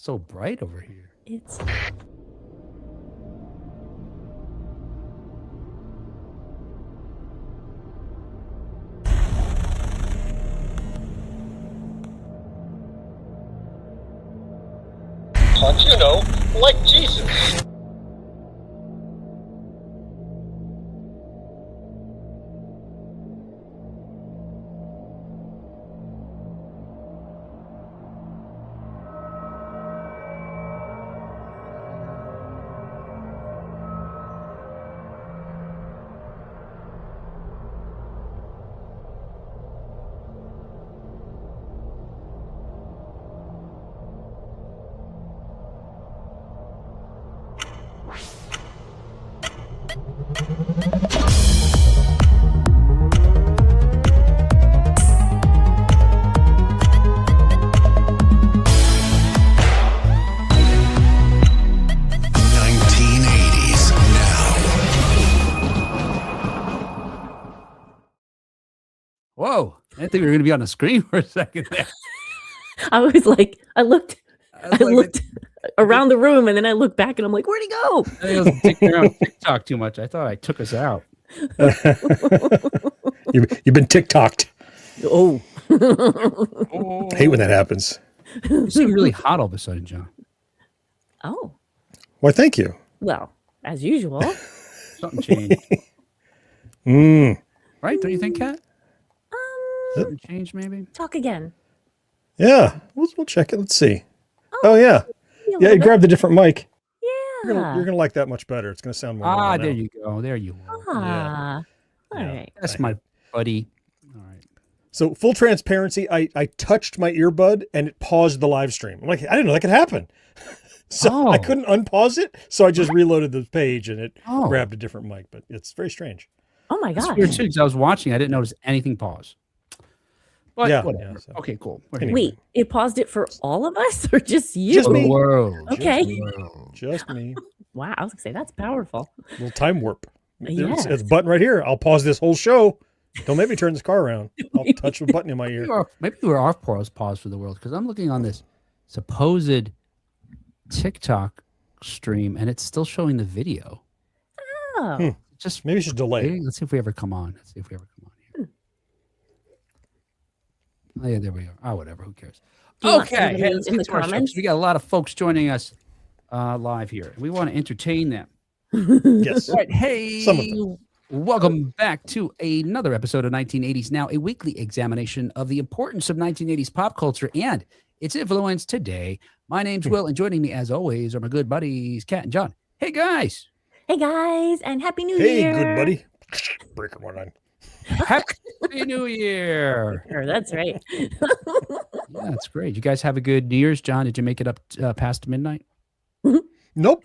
so bright over here. It's you know, like Jesus. Whoa. I didn't think we were going to be on the screen for a second there. I was like, I looked around the room and then I looked back and I'm like, where'd he go? I think I was dicking around TikTok too much. I thought I took us out. You've been TikToked. Oh. I hate when that happens. You seem really hot all of a sudden, John. Oh. Why, thank you. Well, as usual. Something changed. Right? Don't you think, Kat? Something changed, maybe? Talk again. Yeah. We'll check it. Let's see. Oh yeah. Yeah, you grabbed a different mic. Yeah. You're gonna like that much better. It's gonna sound more. There you go. There you are. All right. That's my buddy. All right. So full transparency, I touched my earbud and it paused the live stream. I'm like, I didn't know that could happen. So I couldn't unpause it. So I just reloaded the page and it grabbed a different mic, but it's very strange. Oh my God. It's weird too, because I was watching, I didn't notice anything pause. But whatever. Yeah, so. Okay, cool. Wait, it paused it for all of us or just you? Just me. The world. Okay. Just me. Wow, I was gonna say that's powerful. Little time warp. Yes. It's a button right here. I'll pause this whole show. Don't make me turn this car around. I'll touch the button in my ear. Maybe we're off pause for the world, because I'm looking on this supposed TikTok stream and it's still showing the video. Oh. Just maybe you should delay. Let's see if we ever come on. Here. Oh, yeah, there we are. Oh, whatever. Who cares? Okay. Hey, let's in get the to our show, 'cause comments. we got a lot of folks joining us live here. We want to entertain them. Yes. All right. Hey, Some of them. welcome back to another episode of 1980s Now, a weekly examination of the importance of 1980s pop culture and its influence today. My name's Will, and joining me, as always, are my good buddies, Kat and John. Hey, guys. Hey guys, and Happy New Hey, Year. good buddy. Breaker one on. Happy New Year. Sure, that's right. Yeah, that's great. You guys have a good New Year's. John, did you make it up past midnight? Nope. Nope.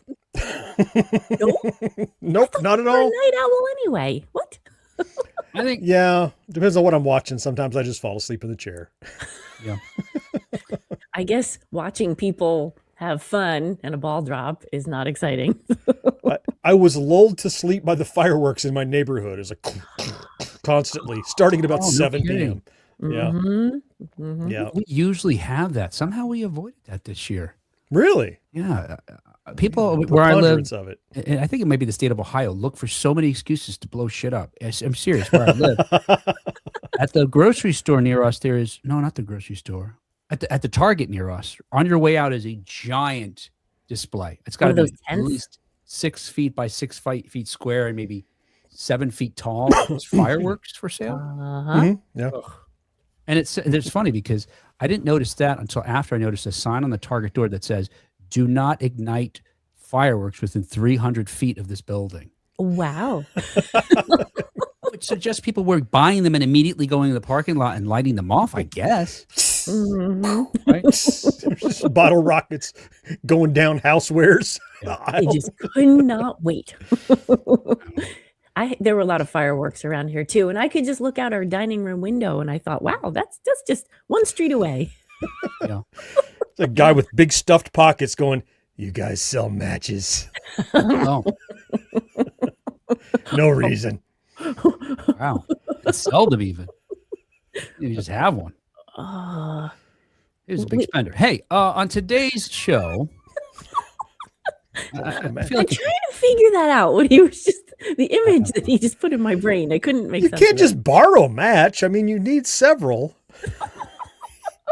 Nope, not at You're a all. night owl anyway. What? I think. Yeah, depends on what I'm watching. Sometimes I just fall asleep in the chair. Yeah. I guess watching people have fun and a ball drop is not exciting. I was lulled to sleep by the fireworks in my neighborhood. It was like constantly, starting at about 7 p.m. Yeah. Mm-hmm. Yeah. We usually have that. Somehow we avoided that this year. Really? Yeah. People where I live, Preponderance of it. and I think it might be the state of Ohio, look for so many excuses to blow shit up. I'm serious. Where I live, at the grocery store near us, there is not the grocery store. At the Target near us, on your way out is a giant display. It's got to be at least 6 feet by 6 feet square and maybe 7 feet tall. There's fireworks for sale. Yeah. And it's funny because I didn't notice that until after I noticed a sign on the Target door that says, "Do not ignite fireworks within 300 feet of this building." Wow. Which suggests people were buying them and immediately going to the parking lot and lighting them off, I guess. Mm-hmm. Right? Just bottle rockets going down housewares. I just could not wait. There were a lot of fireworks around here too, and I could just look out our dining room window and I thought, wow, that's just one street away. Yeah. It's a guy with big stuffed pockets going, "You guys sell matches?" Oh, No reason. wow. It's seldom even. You just have one. He was a big spender. Hey, on today's show, I feel I'm like trying to figure that out. What he was just the image that he just put in my brain. I couldn't make You sense. can't of just it. borrow a match. I mean, you need several.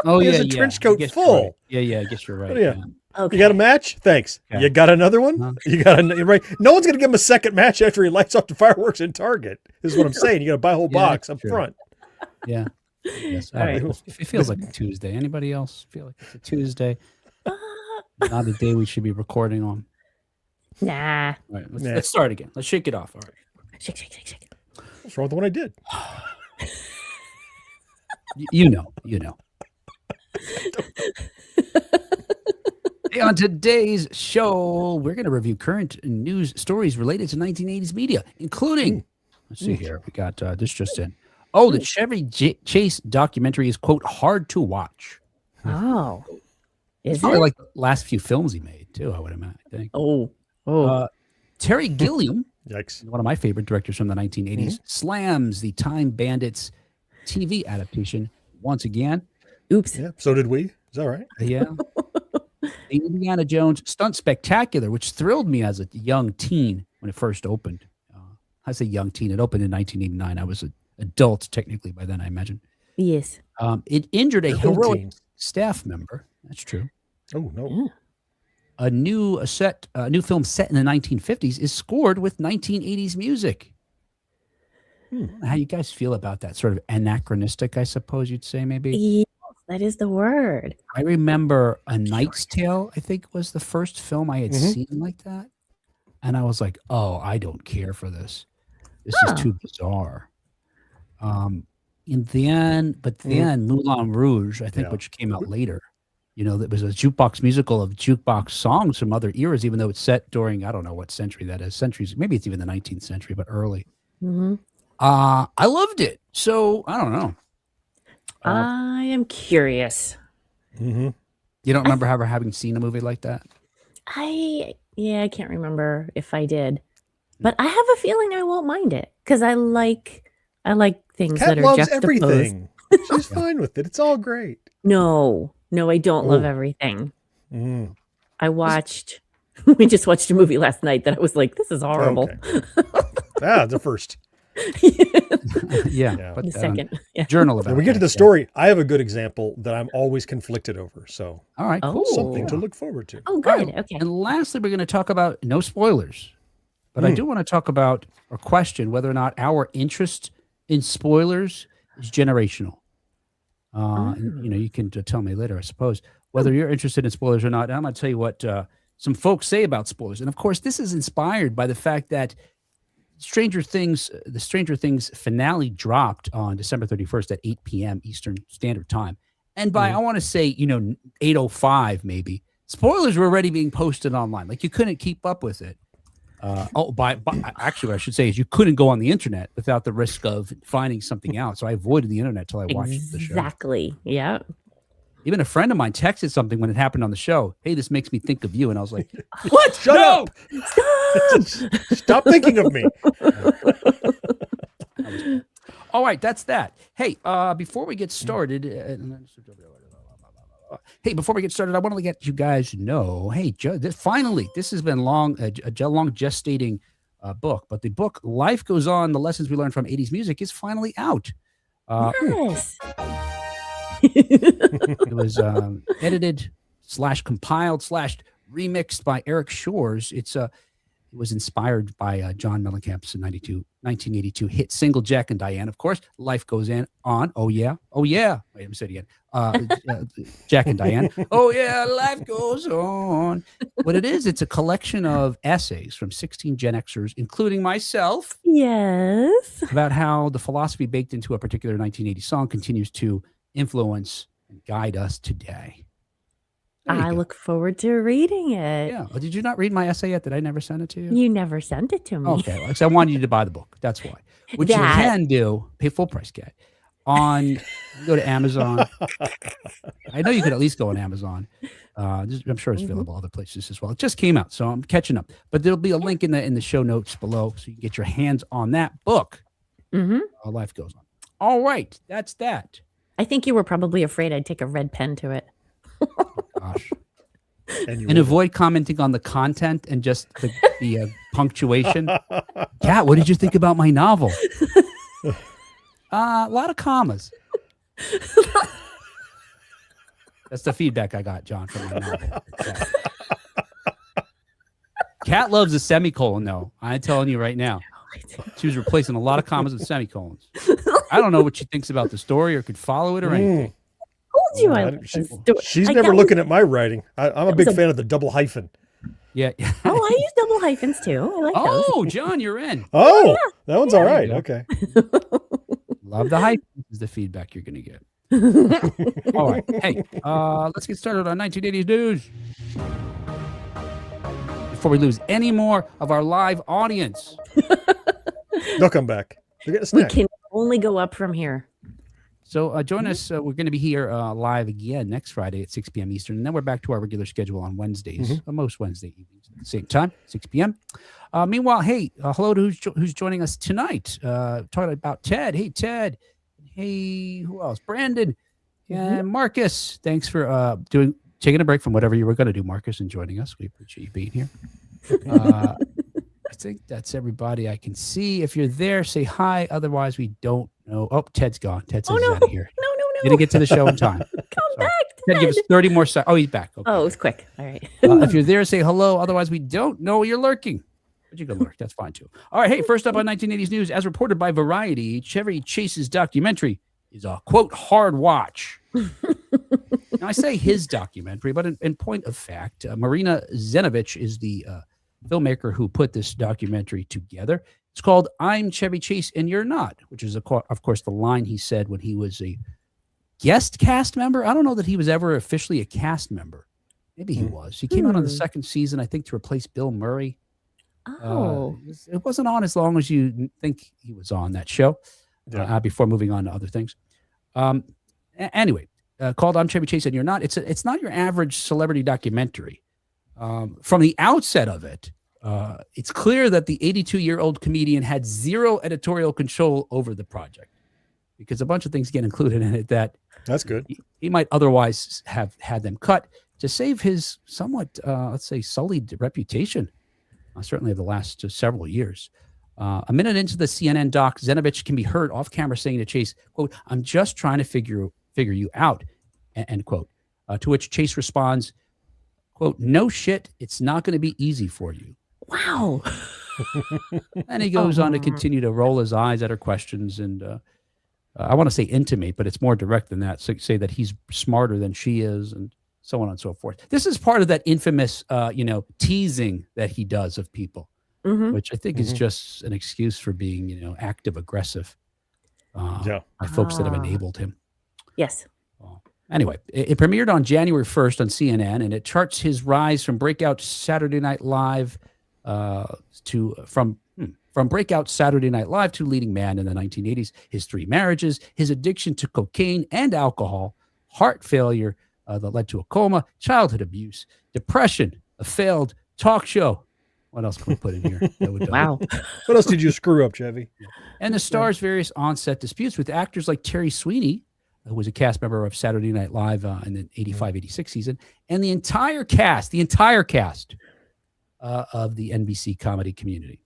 oh He yeah, has a yeah. trench I coat guess you're full. right. Yeah, I guess you're right. Yeah. Okay. You got a match? Thanks. Okay. You got another one? Huh? You got a right. No one's gonna give him a second match after he lights off the fireworks in Target. Is what I'm saying. You got to buy a whole Yeah, box that's up true. front. Yeah. Yes. All right. It feels like a Tuesday. Anybody else feel like it's a Tuesday? Not a day we should be recording on. Nah. All right, Nah. let's start again. Let's shake it off. All right. Shake. What's wrong with the one I did? You know. Hey, on today's show, we're going to review current news stories related to 1980s media, including, let's see here, we got this just in. Oh, the Chevy Chase documentary is, quote, hard to watch. Oh. It's Is probably it? like the last few films he made, too, I would imagine. I think. Oh. Terry Gilliam, Yikes. one of my favorite directors from the 1980s, slams the Time Bandits TV adaptation once again. Oops. Yeah. So did we. Is that right? Yeah. The Indiana Jones Stunt Spectacular, which thrilled me as a young teen when it first opened. I say young teen. It opened in 1989. I was an adult technically by then, I imagine. Yes. It injured a You're heroic 18. staff member. That's true. Oh no. A new film set in the 1950s is scored with 1980s music. How you guys feel about that? Sort of anachronistic, I suppose you'd say, maybe. Yes, that is the word. I remember A Knight's Tale, I think was the first film I had seen like that. And I was like, oh, I don't care for this. This is too bizarre. And then Moulin Rouge, I think, which came out later, that was a jukebox musical of jukebox songs from other eras, even though it's set during, I don't know what century that is, centuries, maybe it's even the 19th century, but early. Mm-hmm. I loved it. So I don't know. I am curious. You don't remember ever having seen a movie like that? I can't remember if I did, but I have a feeling I won't mind it because I like things Kat that are loves juxtaposed. everything. She's fine with it. It's all great. No, I don't love Oh. everything. Mm. We just watched a movie last night that I was like, this is horrible. Okay. The first. Yeah. Put The that on second. Yeah. Journal about When we get to that, the story, I have a good example that I'm always conflicted over. So All right, cool. something to look forward to. Oh, All good. right, Okay. And lastly, we're going to talk about no spoilers. But I do want to talk about or question whether or not our interest in spoilers is generational. And, you can tell me later, I suppose, whether you're interested in spoilers or not. And I'm going to tell you what some folks say about spoilers. And of course, this is inspired by the fact that the Stranger Things finale dropped on December 31st at 8 p.m. Eastern Standard Time. And by, I want to say, 8:05 maybe, spoilers were already being posted online. Like you couldn't keep up with it. Actually, what I should say is you couldn't go on the internet without the risk of finding something out. So I avoided the internet till I watched the show. Exactly. Yeah. Even a friend of mine texted something when it happened on the show. Hey, this makes me think of you. And I was like, What? Shut No! up. Stop thinking of me. All right, that's that. Hey, before we get started, I want to let you guys know. Hey, finally, this has been a long gestating book, but the book "Life Goes On: The Lessons We Learned from '80s Music" is finally out. Yes. It was edited / compiled / remixed by Eric Shores. It was inspired by John Mellencamp's 1982 hit single "Jack and Diane." Of course, "Life Goes On." Oh yeah. Wait, let me say it again. Jack and Diane. Oh yeah, life goes on. What it is, it's a collection of essays from 16 Gen Xers, including myself, Yes. about how the philosophy baked into a particular 1980 song continues to influence and guide us today. I look forward to reading it. Yeah. Oh, did you not read my essay yet? Did I never send it to you? You never sent it to me. Okay. Well, 'cause I wanted you to buy the book. That's why. Which you can do. Pay full price, Kat. Go to Amazon. I know you could at least go on Amazon. I'm sure it's available other places as well. It just came out, so I'm catching up. But there'll be a link in the show notes below, so you can get your hands on that book. Life Goes On. All right, that's that. I think you were probably afraid I'd take a red pen to it. gosh. And avoid commenting on the content and just the punctuation. Kat, what did you think about my novel? A lot of commas. That's the feedback I got, John, from my novel. Kat loves a semicolon, though. I'm telling you right now. She was replacing a lot of commas with semicolons. I don't know what she thinks about the story or could follow it or anything. Told you I like the story. She's never looking at my writing. I'm a big fan of the double hyphen. Yeah. Oh, I use double hyphens too. I like those. Oh, John, you're in. Oh, that one's all right. Okay. Love the hype. This is the feedback you're going to get. All right. Hey, let's get started on 1980s news. Before we lose any more of our live audience. They'll come back. They'll get a snack. We can only go up from here. So join us. We're going to be here live again next Friday at 6 p.m. Eastern. And then we're back to our regular schedule on Wednesdays, most Wednesday evenings at the same time, 6 p.m. Meanwhile, hey, hello to who's joining us tonight. Talking about Ted. Hey, Ted. Hey, who else? Brandon and Marcus. Thanks for taking a break from whatever you were going to do, Marcus, and joining us. We appreciate you being here. I think that's everybody I can see. If you're there, say hi. Otherwise, we don't know. Oh, Ted's gone. Ted says he's out of here. No. Didn't get to the show in time. Come back, Ted, give us 30 more seconds. Oh, he's back. Okay. Oh, it was quick. All right. If you're there, say hello. Otherwise, we don't know you're lurking. But you can lurk. That's fine, too. All right. Hey, first up on 1980s news, as reported by Variety, Chevy Chase's documentary is a, quote, hard watch. Now, I say his documentary, but in point of fact, Marina Zenovich is the filmmaker who put this documentary together. It's called I'm Chevy Chase and You're Not, which is, of course, the line he said when he was a guest cast member. I don't know that he was ever officially a cast member. Maybe he was. He came out on the second season, I think, to replace Bill Murray. Oh. It wasn't on as long as you think he was on that show before moving on to other things. Anyway, called I'm Chevy Chase and You're Not. It's not your average celebrity documentary. From the outset of it, it's clear that the 82-year-old comedian had zero editorial control over the project because a bunch of things get included in it that's good. He might otherwise have had them cut to save his somewhat, let's say, sullied reputation, certainly of the last several years. A minute into the CNN doc, Zenovich can be heard off camera saying to Chase, quote, I'm just trying to figure you out, end quote. To which Chase responds, quote, no shit, it's not going to be easy for you. Wow. And he goes on to continue to roll his eyes at her questions. And I want to say intimate, but it's more direct than that. So say that he's smarter than she is and so on and so forth. This is part of that infamous, teasing that he does of people, which I think is just an excuse for being, active aggressive by folks that have enabled him. Yes. Anyway, it premiered on January 1st on CNN, and it charts his rise from breakout Saturday Night Live from breakout Saturday Night Live to leading man in the 1980s. His 3 marriages, his addiction to cocaine and alcohol, heart failure that led to a coma, childhood abuse, depression, a failed talk show. What else can we put in here? Wow. What else did you screw up, Chevy? And the star's various on-set disputes with actors like Terry Sweeney, who was a cast member of Saturday Night Live in the 85-86 season, and the entire cast of the NBC comedy community.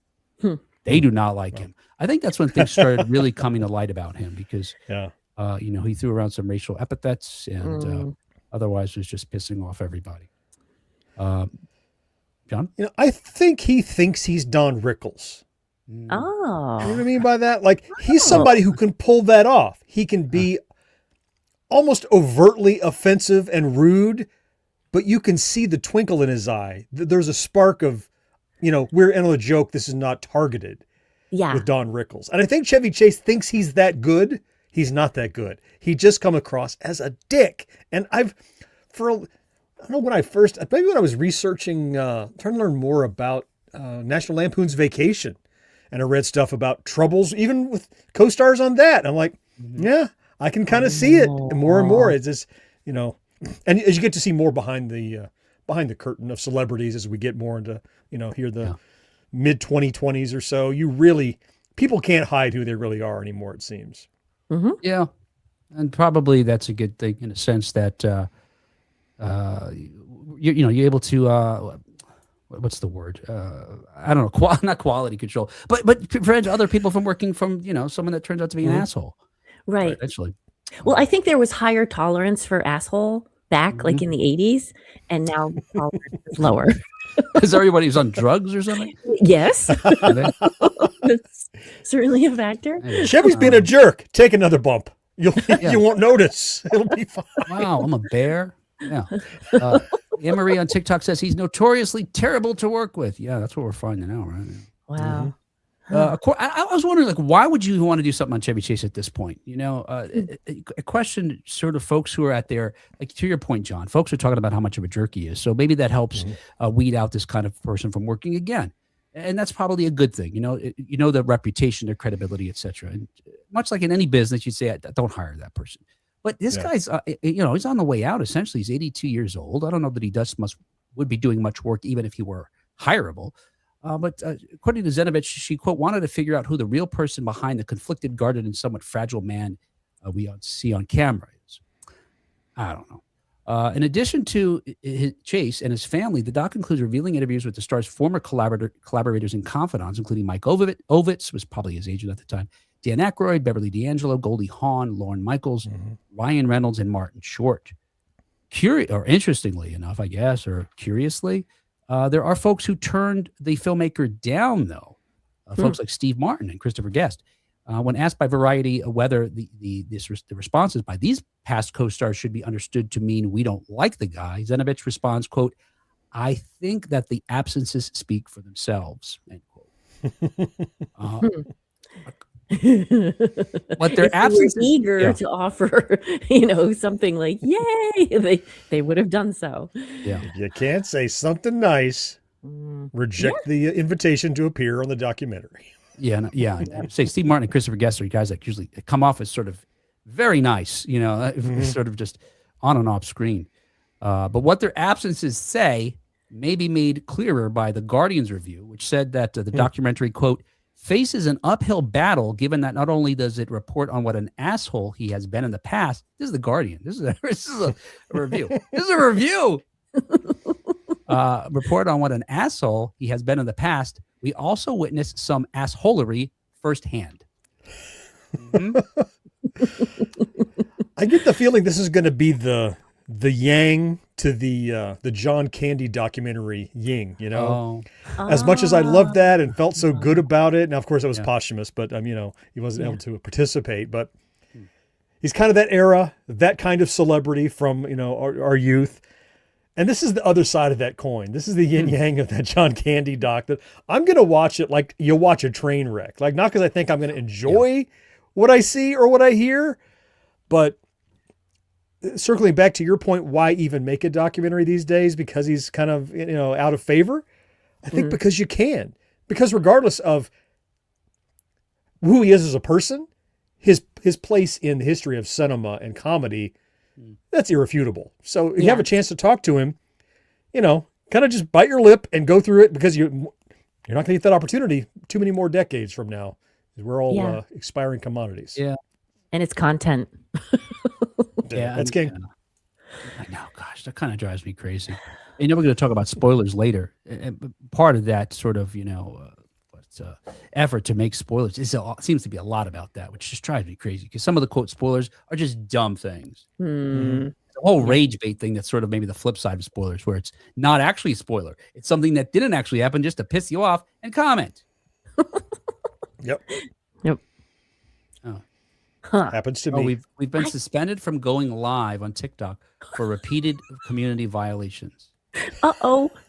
They do not like him. I think that's when things started really coming to light about him because, he threw around some racial epithets and otherwise was just pissing off everybody. John? I think he thinks he's Don Rickles. Oh. You know what I mean by that? Like, he's somebody who can pull that off. He can be almost overtly offensive and rude, but you can see the twinkle in his eye. There's a spark of, we're in on a joke. This is not targeted with Don Rickles. And I think Chevy Chase thinks he's that good. He's not that good. He just come across as a dick. And I don't know when I was researching, trying to learn more about National Lampoon's Vacation. And I read stuff about troubles, even with co-stars on that. I'm like, yeah, I can kind of see it more and more. It's just, and as you get to see more behind the curtain of celebrities, as we get more into, here the mid 2020s or so, people can't hide who they really are anymore, it seems. Yeah. And probably that's a good thing in a sense that you're able to what's the word? I don't know, not quality control, but prevent other people from working from someone that turns out to be an asshole. Right. Eventually. Well, I think there was higher tolerance for asshole back like in the 80s, and now the tolerance is lower. Because everybody was on drugs or something? Yes. That's certainly a factor. Chevy's being a jerk. Take another bump. You won't notice. It'll be fine. Wow, I'm a bear. Yeah. Anne-Marie on TikTok says he's notoriously terrible to work with. Yeah, that's what we're finding out, right? Wow. I was wondering, like, why would you want to do something on Chevy Chase at this point? A question sort of folks who are out there, like to your point, John, folks are talking about how much of a jerk he is. So maybe that helps weed out this kind of person from working again. And that's probably a good thing. The reputation, their credibility, et cetera. And much like in any business, you'd say, don't hire that person. But this guy's, he's on the way out. Essentially, he's 82 years old. I don't know that he would be doing much work, even if he were hireable. But according to Zenovich, she, quote, wanted to figure out who the real person behind the conflicted, guarded, and somewhat fragile man we see on camera is. I don't know. In addition to Chase and his family, the doc includes revealing interviews with the star's former collaborators and confidants, including Mike Ovitz, was probably his agent at the time, Dan Aykroyd, Beverly D'Angelo, Goldie Hawn, Lorne Michaels, Ryan Reynolds, and Martin Short. Interestingly enough, I guess, or curiously, there are folks who turned the filmmaker down, though. Folks like Steve Martin and Christopher Guest. When asked by Variety whether the responses by these past co-stars should be understood to mean we don't like the guy, Zenovich responds, quote, I think that the absences speak for themselves, end quote. But their absence is eager to offer, something like, yay, they would have done so. Yeah. You can't say something nice, reject the invitation to appear on the documentary. Yeah. Say Steve Martin and Christopher Guest are guys that usually come off as sort of very nice, sort of just on and off screen. But what their absences say may be made clearer by the Guardian's review, which said that the documentary, quote, faces an uphill battle, given that not only does it report on what an asshole he has been in the past. This is the Guardian. This is a review. This is a review. Report on what an asshole he has been in the past. We also witnessed some assholery firsthand. I get the feeling this is going to be the yang to the John Candy documentary Ying, as much as I loved that and felt so good about it. Now, of course, it was posthumous, but he wasn't able to participate, but he's kind of that era, that kind of celebrity from, our youth. And this is the other side of that coin. This is the yin yang of that John Candy doc that I'm going to watch it like you'll watch a train wreck. Like, not because I think I'm going to enjoy what I see or what I hear, but circling back to your point, why even make a documentary these days? Because he's kind of, out of favor. I think because you can, because regardless of who he is as a person, his place in the history of cinema and comedy, that's irrefutable. So if you have a chance to talk to him, kind of just bite your lip and go through it, because you're not going to get that opportunity too many more decades from now. We're all expiring commodities. Yeah. And it's content. That's king. I know, gosh, that kind of drives me crazy. And we're going to talk about spoilers later. And part of that sort of, effort to make spoilers seems to be a lot about that, which just drives me crazy, because some of the quote spoilers are just dumb things. The whole rage bait thing, that's sort of maybe the flip side of spoilers, where it's not actually a spoiler. It's something that didn't actually happen just to piss you off and comment. Yep. Oh. Happens to me. We've been suspended from going live on TikTok for repeated community violations.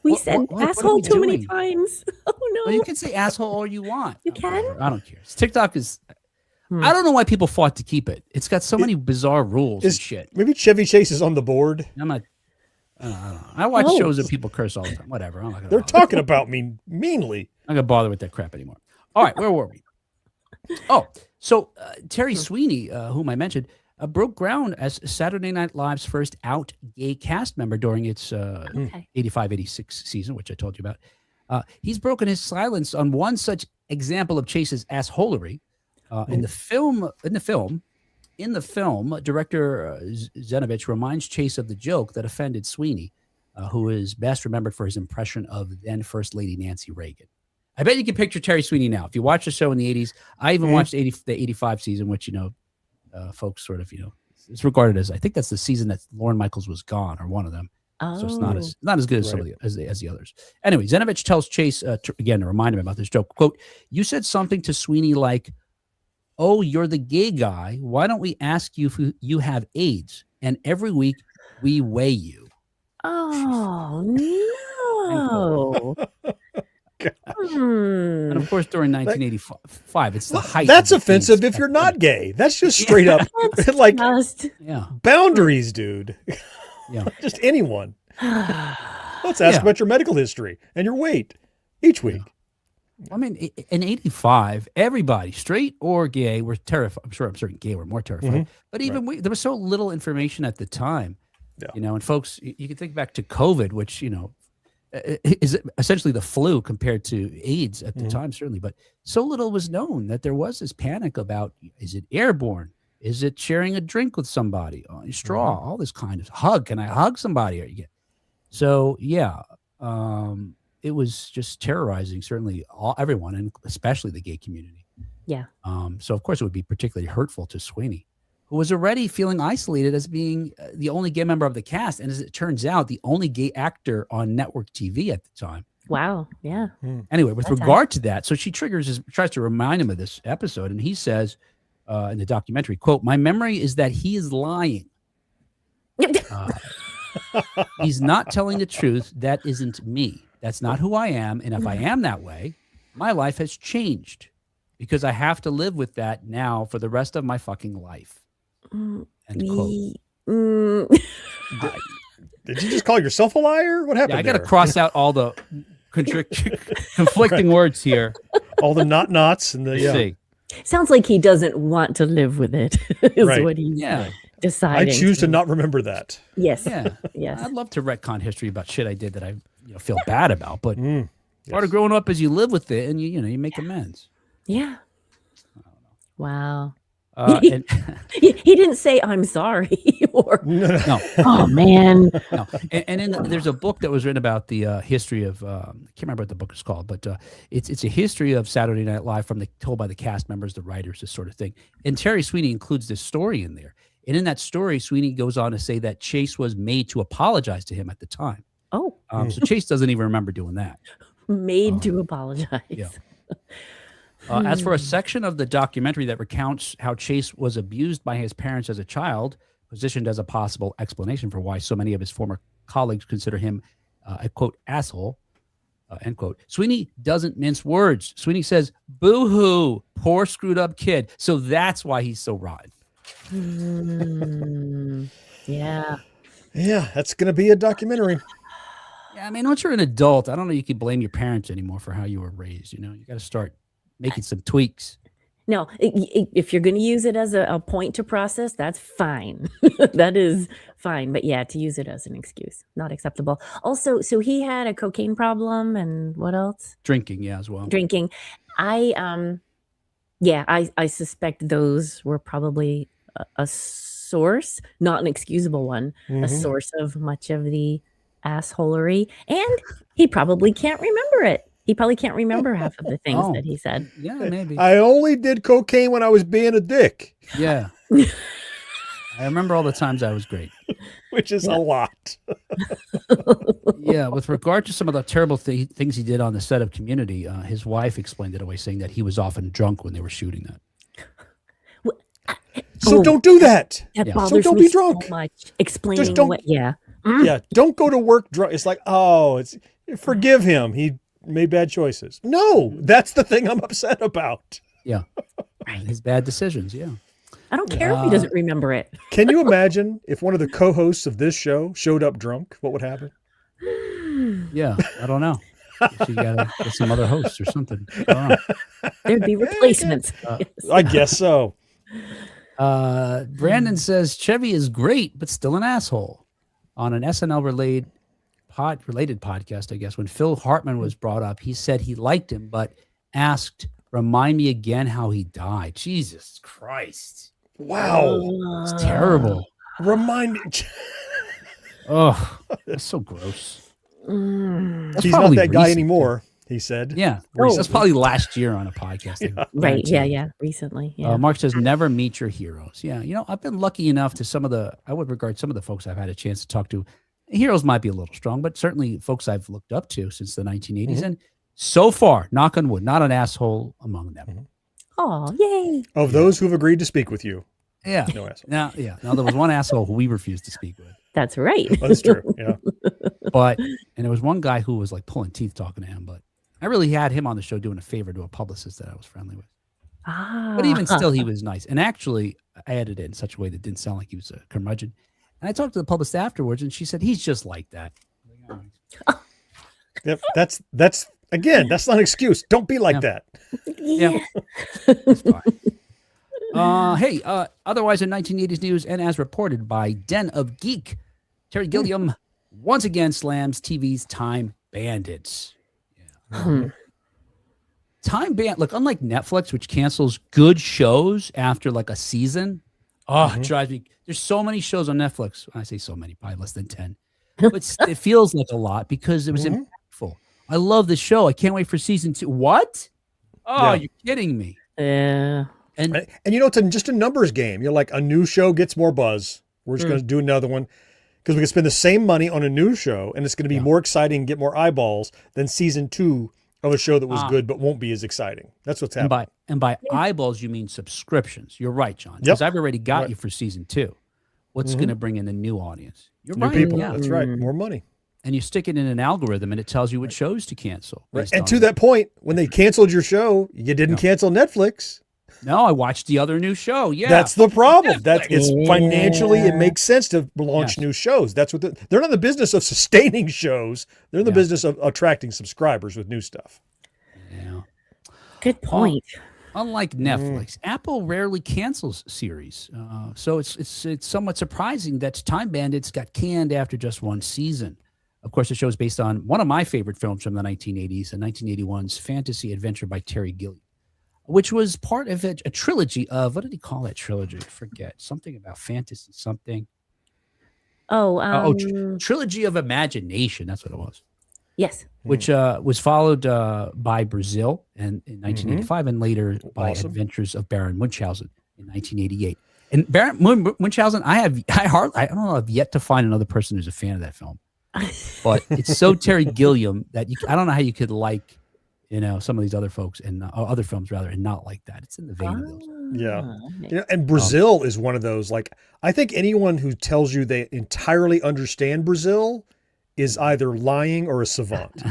We said asshole too many times. Oh no. Well, you can say asshole all you want. You can? I don't care. TikTok is I don't know why people fought to keep it. It's got so many bizarre rules and shit. Maybe Chevy Chase is on the board. I'm not I don't know. I watch shows that people curse all the time. Whatever. I'm not gonna They're talking about me meanly. I'm not gonna bother with that crap anymore. All right, where were we? So Terry Sweeney, whom I mentioned, broke ground as Saturday Night Live's first out gay cast member during its 85-86 season, which I told you about. He's broken his silence on one such example of Chase's assholery. In the film, in the film, director Zenovich reminds Chase of the joke that offended Sweeney, who is best remembered for his impression of then First Lady Nancy Reagan. I bet you can picture Terry Sweeney now. If you watch the show in the 80s, I even watched the 85 season, which, folks sort of, it's regarded as, I think that's the season that Lorne Michaels was gone, or one of them. Oh. So it's not as good as some of as the others. Anyway, Zenovich tells Chase, again, to remind him about this joke, quote, "You said something to Sweeney like, 'Oh, you're the gay guy. Why don't we ask you if you have AIDS? And every week we weigh you.'" Oh, no. And of course, during 1985, it's the height. That's offensive if you're not gay. That's just straight up like boundaries, dude. Yeah. Just anyone. Let's ask about your medical history and your weight each week. I mean, in 85, everybody, straight or gay, were terrified. I'm certain gay were more terrified. But even there was so little information at the time, and folks, you can think back to COVID, which, is essentially the flu compared to AIDS at the time, certainly. But so little was known that there was this panic about, is it airborne? Is it sharing a drink with somebody? A straw, all this kind of hug. Can I hug somebody? So, it was just terrorizing, certainly everyone, and especially the gay community. Yeah. So, of course, it would be particularly hurtful to Sweeney, who was already feeling isolated as being the only gay member of the cast. And as it turns out, the only gay actor on network TV at the time. Wow. Yeah. Anyway, with regard to that, so she tries to remind him of this episode. And he says in the documentary, quote, "My memory is that he is lying. He's not telling the truth. That isn't me. That's not who I am. And if I am that way, my life has changed because I have to live with that now for the rest of my fucking life." End quote. Did you just call yourself a liar? What happened? I got to cross out all the conflicting words here. All the nots and the See. Sounds like he doesn't want to live with it. Is what he's deciding. I choose to not remember that. Yes. Yeah. Yes. I'd love to retcon history about shit I did that I feel bad about, but part of growing up is you live with it and you make amends. Yeah. Wow. And he didn't say I'm sorry or no. Oh man. No. And there's a book that was written about the history of I can't remember what the book is called, but it's a history of Saturday Night Live told by the cast members, the writers, this sort of thing. And Terry Sweeney includes this story in there. And in that story, Sweeney goes on to say that Chase was made to apologize to him at the time. Oh. So Chase doesn't even remember doing that. Made to apologize. Yeah. As for a section of the documentary that recounts how Chase was abused by his parents as a child, positioned as a possible explanation for why so many of his former colleagues consider him a, quote, asshole, end quote, Sweeney doesn't mince words. Sweeney says, "Boo-hoo, poor screwed up kid." So that's why he's so rotten. Yeah. Yeah, that's going to be a documentary. Yeah, I mean, once you're an adult, I don't know you can blame your parents anymore for how you were raised. You got to start making some tweaks. No, if you're going to use it as a point to process, that's fine. That is fine. But yeah, to use it as an excuse, not acceptable. Also, so he had a cocaine problem and what else? Drinking, as well. Drinking. I suspect those were probably a source, not an excusable one, a source of much of the assholery. And he probably can't remember it. He probably can't remember half of the things that he said. Yeah, maybe. I only did cocaine when I was being a dick. Yeah. I remember all the times I was great. Which is a lot. Yeah, with regard to some of the terrible things he did on the set of Community, his wife explained it away, saying that he was often drunk when they were shooting that. So don't do that. Bothers so don't me be drunk. So much. Explaining Just don't, what, yeah. Yeah, don't go to work drunk. It's like, forgive him. He made bad choices. No, that's the thing I'm upset about. Yeah. His bad decisions, yeah. I don't care if he doesn't remember it. Can you imagine if one of the co-hosts of this show showed up drunk? What would happen? Yeah, I don't know. You got to get some other hosts or something. I don't know. There'd be replacements. I guess so. Brandon says Chevy is great, but still an asshole. On an SNL related podcast, I guess, when Phil Hartman was brought up, he said he liked him, but asked, "Remind me again how he died." Jesus Christ. Wow. It's terrible. Remind me. Oh, that's so gross. He's not that guy anymore, he said. Yeah. That's probably last year on a podcast. Right. Yeah. Recently. Yeah. Mark says, never meet your heroes. Yeah. I've been lucky enough to I would regard some of the folks I've had a chance to talk to. Heroes might be a little strong, but certainly folks I've looked up to since the 1980s. And so far, knock on wood, not an asshole among them. Oh, yay. Of those who've agreed to speak with you. Yeah. No asshole. Now, there was one asshole who we refused to speak with. That's right. That's true. Yeah. And there was one guy who was like pulling teeth talking to him, but I really had him on the show doing a favor to a publicist that I was friendly with. But even still, he was nice. And actually, I edited it in such a way that didn't sound like he was a curmudgeon. And I talked to the publicist afterwards, and she said, he's just like that. Yep. That's again, that's not an excuse. Don't be like that. Yeah. It's fine. Hey, otherwise in 1980s news, and as reported by Den of Geek, Terry Gilliam once again slams TV's Time Bandits. Yeah. Look, unlike Netflix, which cancels good shows after like a season, it drives me. There's so many shows on Netflix. I say so many, probably less than 10. But it feels like a lot because it was impactful. I love the show. I can't wait for season 2. What? Oh, you're kidding me. Yeah. And it's just a numbers game. You're like, a new show gets more buzz. We're just going to do another one because we can spend the same money on a new show and it's going to be more exciting, get more eyeballs than season 2 of a show that was good but won't be as exciting. That's what's happening. And by eyeballs, you mean subscriptions. You're right, John. Because I've already got you for season 2. What's going to bring in a new audience? You're new right. people. Yeah. That's right. More money. And you stick it in an algorithm and it tells you what shows to cancel. Right. And to that point, when they canceled your show, you didn't cancel Netflix. No, I watched the other new show. Yeah. That's the problem. It's financially, it makes sense to launch new shows. That's what they're not in the business of sustaining shows. They're in the business of attracting subscribers with new stuff. Yeah. Good point. Unlike Netflix, Apple rarely cancels series. So it's somewhat surprising that Time Bandits got canned after just one season. Of course, the show is based on one of my favorite films from the 1980s, and 1981's fantasy adventure by Terry Gilliam, which was part of a trilogy of, what did he call that trilogy? I forget. Something about fantasy, something. Trilogy of Imagination. That's what it was. Yes. Which was followed by Brazil in 1985 and later by Adventures of Baron Munchausen in 1988. And Baron Munchausen, I don't know, I've yet to find another person who's a fan of that film. But it's so Terry Gilliam that I don't know how you could like, some of these other folks and other films rather, and not like that. It's in the vein of those. Yeah. And Brazil is one of those, like, I think anyone who tells you they entirely understand Brazil is either lying or a savant.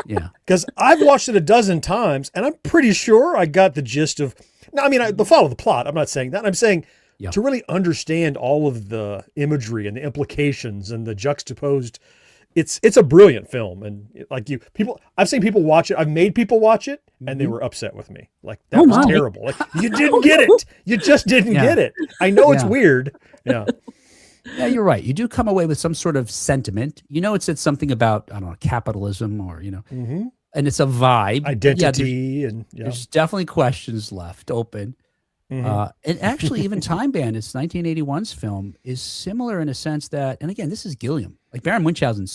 Yeah. Because I've watched it a dozen times and I'm pretty sure I got the gist of, follow the plot. I'm not saying that. I'm saying to really understand all of the imagery and the implications and the juxtaposed, it's a brilliant film. And I've seen people watch it. I've made people watch it and they were upset with me. Like, that was terrible. Like, you didn't get it. You just didn't get it. I know it's weird. Yeah. Yeah, you're right. You do come away with some sort of sentiment. It said something about, I don't know, capitalism or, and it's a vibe. Identity. There's definitely questions left open. And actually, even Time Bandits, 1981's film, is similar in a sense that, and again, this is Gilliam. Like Baron Munchausen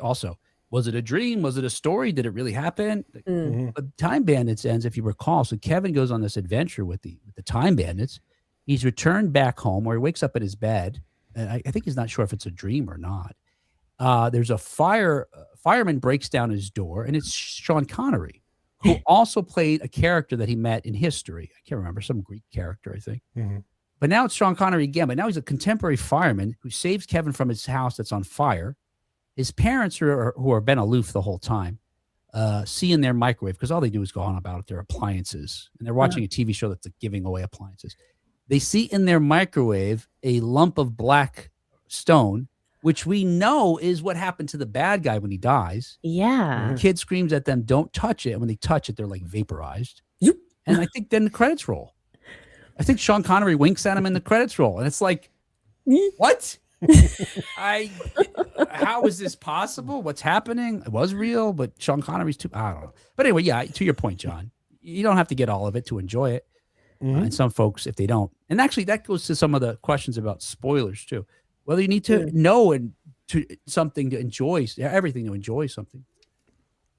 also. Was it a dream? Was it a story? Did it really happen? But Time Bandits ends, if you recall. So Kevin goes on this adventure with the Time Bandits. He's returned back home where he wakes up in his bed. And I think he's not sure if it's a dream or not. There's a fireman breaks down his door, and it's Sean Connery, who also played a character that he met in history. I can't remember, some Greek character, I think. But now it's Sean Connery again, but now he's a contemporary fireman who saves Kevin from his house that's on fire. His parents, who have been aloof the whole time, see in their microwave, because all they do is go on about their appliances. And they're watching a TV show that's giving away appliances. They see in their microwave a lump of black stone, which we know is what happened to the bad guy when he dies. Yeah. The kid screams at them, don't touch it. And when they touch it, they're like vaporized. And I think then the credits roll. I think Sean Connery winks at him in the credits roll. And it's like, what? How is this possible? What's happening? It was real, but Sean Connery's I don't know. But anyway, to your point, John, you don't have to get all of it to enjoy it. And some folks, if they don't, and actually that goes to some of the questions about spoilers too. Whether you need to know and to something to enjoy, everything to enjoy something.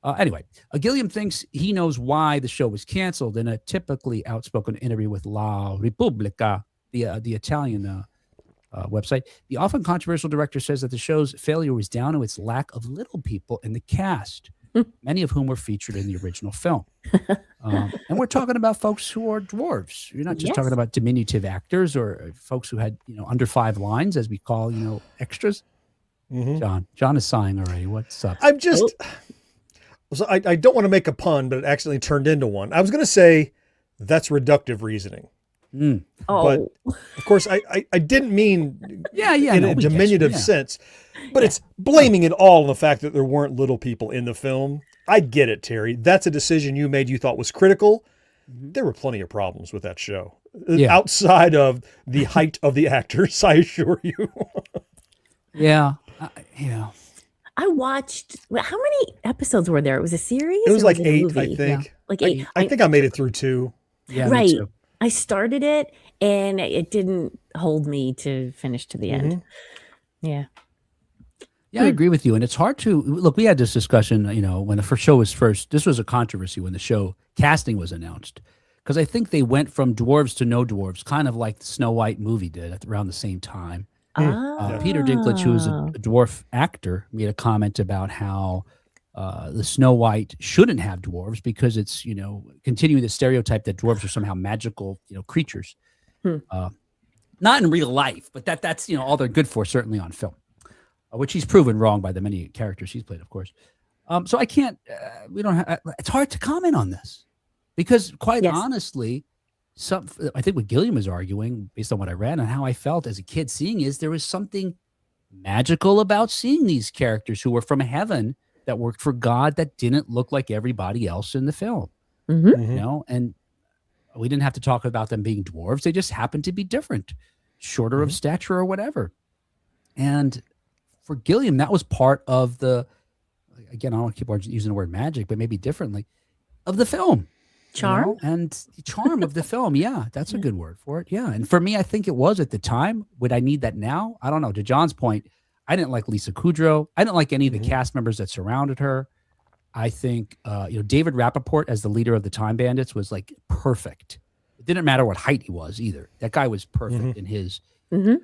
Anyway, Gilliam thinks he knows why the show was canceled in a typically outspoken interview with La Repubblica, the Italian website. The often controversial director says that the show's failure was down to its lack of little people in the cast, many of whom were featured in the original film. And we're talking about folks who are dwarves. You're not just talking about diminutive actors or folks who had, under 5 lines, as we call, extras. John is sighing already. What's up? I'm just, so I don't want to make a pun, but it accidentally turned into one. I was going to say that's reductive reasoning. But of course I didn't mean in a diminutive sense, but it's blaming it all on the fact that there weren't little people in the film. I get it, Terry. That's a decision you made you thought was critical. There were plenty of problems with that show outside of the height of the actors, I assure you. I watched, how many episodes were there? It was a series? It was like 8, I think. Like 8. I think I made it through 2. Yeah, right. I started it and it didn't hold me to finish to the end. Yeah, I agree with you. And it's hard to look. We had this discussion, when the first show was first. This was a controversy when the show casting was announced, because I think they went from dwarves to no dwarves, kind of like the Snow White movie did at around the same time. Peter Dinklage, who is a dwarf actor, made a comment about how the Snow White shouldn't have dwarves because it's, continuing the stereotype that dwarves are somehow magical, creatures. Not in real life, but that's, all they're good for, certainly on film, which he's proven wrong by the many characters he's played, of course. So I can't, it's hard to comment on this because quite honestly, I think what Gilliam is arguing, based on what I read and how I felt as a kid seeing, is there was something magical about seeing these characters who were from heaven that worked for God that didn't look like everybody else in the film. And we didn't have to talk about them being dwarves. They just happened to be different, shorter of stature or whatever. And for Gilliam, that was part of the, again, I don't want to keep using the word magic, but maybe differently, of the film. Charm? And charm of the film. Yeah, that's a good word for it. Yeah. And for me, I think it was at the time. Would I need that now? I don't know. To John's point, I didn't like Lisa Kudrow. I didn't like any of the cast members that surrounded her. I think, David Rappaport as the leader of the Time Bandits was like perfect. It didn't matter what height he was either. That guy was perfect in his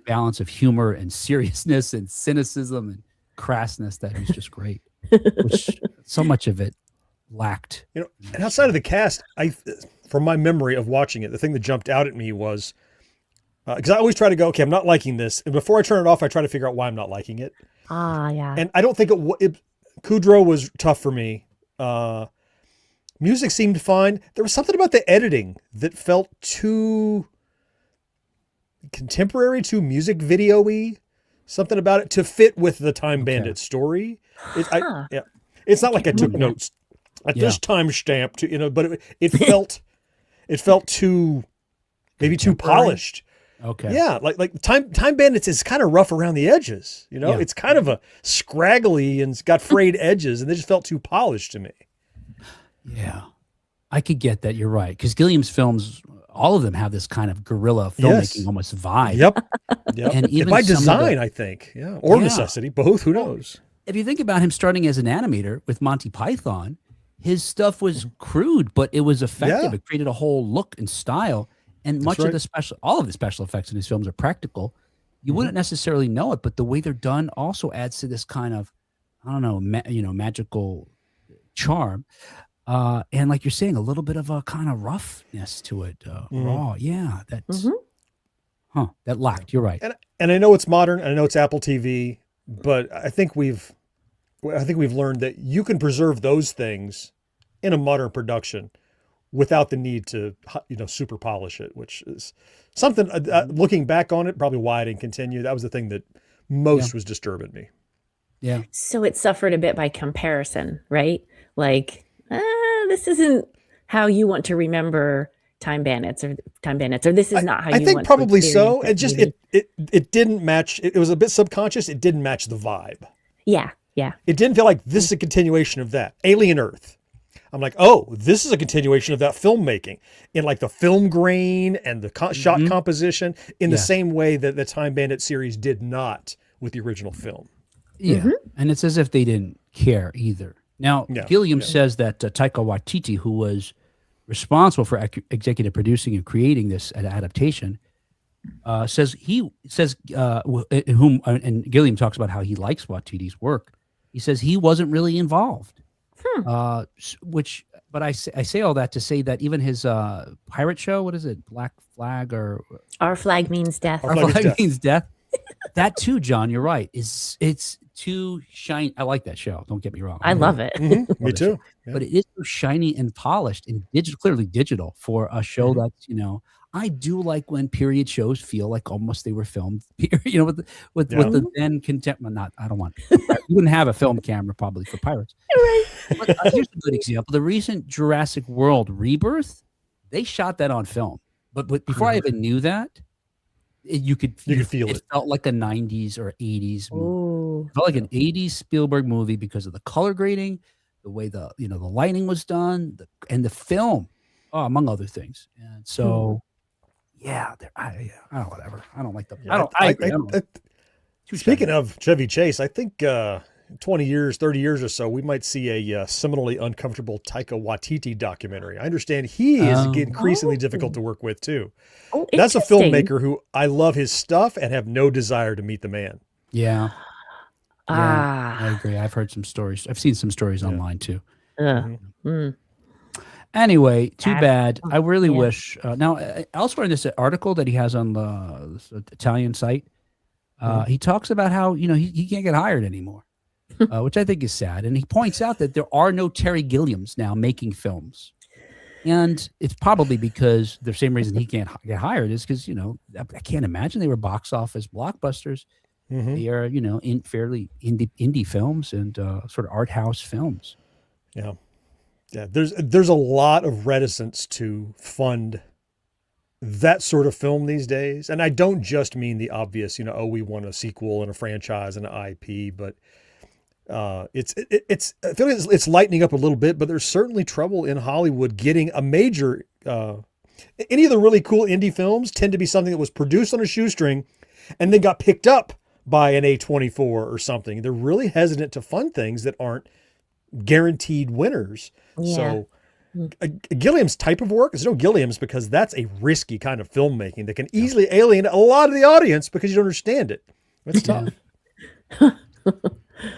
balance of humor and seriousness and cynicism and crassness. That was just great. Which so much of it lacked. And outside of the cast, from my memory of watching it, the thing that jumped out at me was, because I always try to go, okay, I'm not liking this. And before I turn it off, I try to figure out why I'm not liking it. Yeah. And I don't think Kudrow was tough for me. Music seemed fine. There was something about the editing that felt too contemporary, too music video-y. Something about it to fit with the Time Bandit story. It's not like I took notes at this time stamp, but it felt too, maybe too polished. Okay. Yeah, like Time Bandits is kind of rough around the edges. It's kind of a scraggly and it's got frayed edges, and they just felt too polished to me. Yeah, I could get that. You're right, because Gilliam's films, all of them have this kind of guerrilla filmmaking almost vibe. Yep. And even by design, I think, or necessity, both. Who knows? If you think about him starting as an animator with Monty Python, his stuff was crude, but it was effective. Yeah. It created a whole look and style. And all of the special effects in his films are practical. You wouldn't necessarily know it, but the way they're done also adds to this kind of, I don't know, magical charm. And like you're saying, a little bit of a kind of roughness to it, raw. Yeah, that's that lacked. You're right. And I know it's modern, and I know it's Apple TV, but I think we've learned that you can preserve those things in a modern production without the need to, super polish it, which is something, looking back on it, probably why I didn't continue. That was the thing that most was disturbing me. Yeah. So it suffered a bit by comparison, right? Like, this isn't how you want to remember Time Bandits, or this is not how you want to. I think probably so. It just, it didn't match. It was a bit subconscious. It didn't match the vibe. Yeah. It didn't feel like this is a continuation of that. Alien Earth. I'm like, oh, this is a continuation of that filmmaking in like the film grain and the shot composition in the same way that the Time Bandit series did not with the original film. Yeah. And it's as if they didn't care either. Now, Gilliam says that Taika Waititi, who was responsible for executive producing and creating this adaptation, says and Gilliam talks about how he likes Waititi's work. He says he wasn't really involved, but I say all that to say that even his pirate show, what is it, Black Flag or Our Flag Means Death. Our Flag Means Death. That too, John, you're right. It's too shiny. I like that show. Don't get me wrong. I love it. Me too. Yeah. But it is so shiny and polished and clearly digital for a show that's, I do like when period shows feel like almost they were filmed, with the then contempt. I don't want. You wouldn't have a film camera probably for pirates. Right. But, here's a good example: the recent Jurassic World Rebirth. They shot that on film, but before I even knew that, you could feel it. It felt like a '90s or '80s movie. It felt like an '80s Spielberg movie because of the color grading, the way the lighting was done, and the film, among other things. And so. Yeah, whatever. I don't like the. Yeah, I don't. Speaking of Chevy Chase, I think 20 years, 30 years or so, we might see a similarly uncomfortable Taika Waititi documentary. I understand he is increasingly difficult to work with too. Oh, that's a filmmaker who I love his stuff and have no desire to meet the man. Yeah. I agree. I've heard some stories. I've seen some stories online too. Anyway, too bad. I really wish. Now, elsewhere in this article that he has on this Italian site, he talks about how he can't get hired anymore, which I think is sad. And he points out that there are no Terry Gilliams now making films, and it's probably because the same reason he can't get hired is because I can't imagine they were box office blockbusters. They are in fairly indie films and sort of art house films. Yeah. Yeah, there's a lot of reticence to fund that sort of film these days, and I don't just mean the obvious, we want a sequel and a franchise and an IP, but I feel like it's lightening up a little bit. But there's certainly trouble in Hollywood getting a major. Any of the really cool indie films tend to be something that was produced on a shoestring, and then got picked up by an A24 or something. They're really hesitant to fund things that aren't guaranteed winners. So Gilliam's type of work is no Gilliam's because that's a risky kind of filmmaking that can easily alienate a lot of the audience because you don't understand it. That's tough.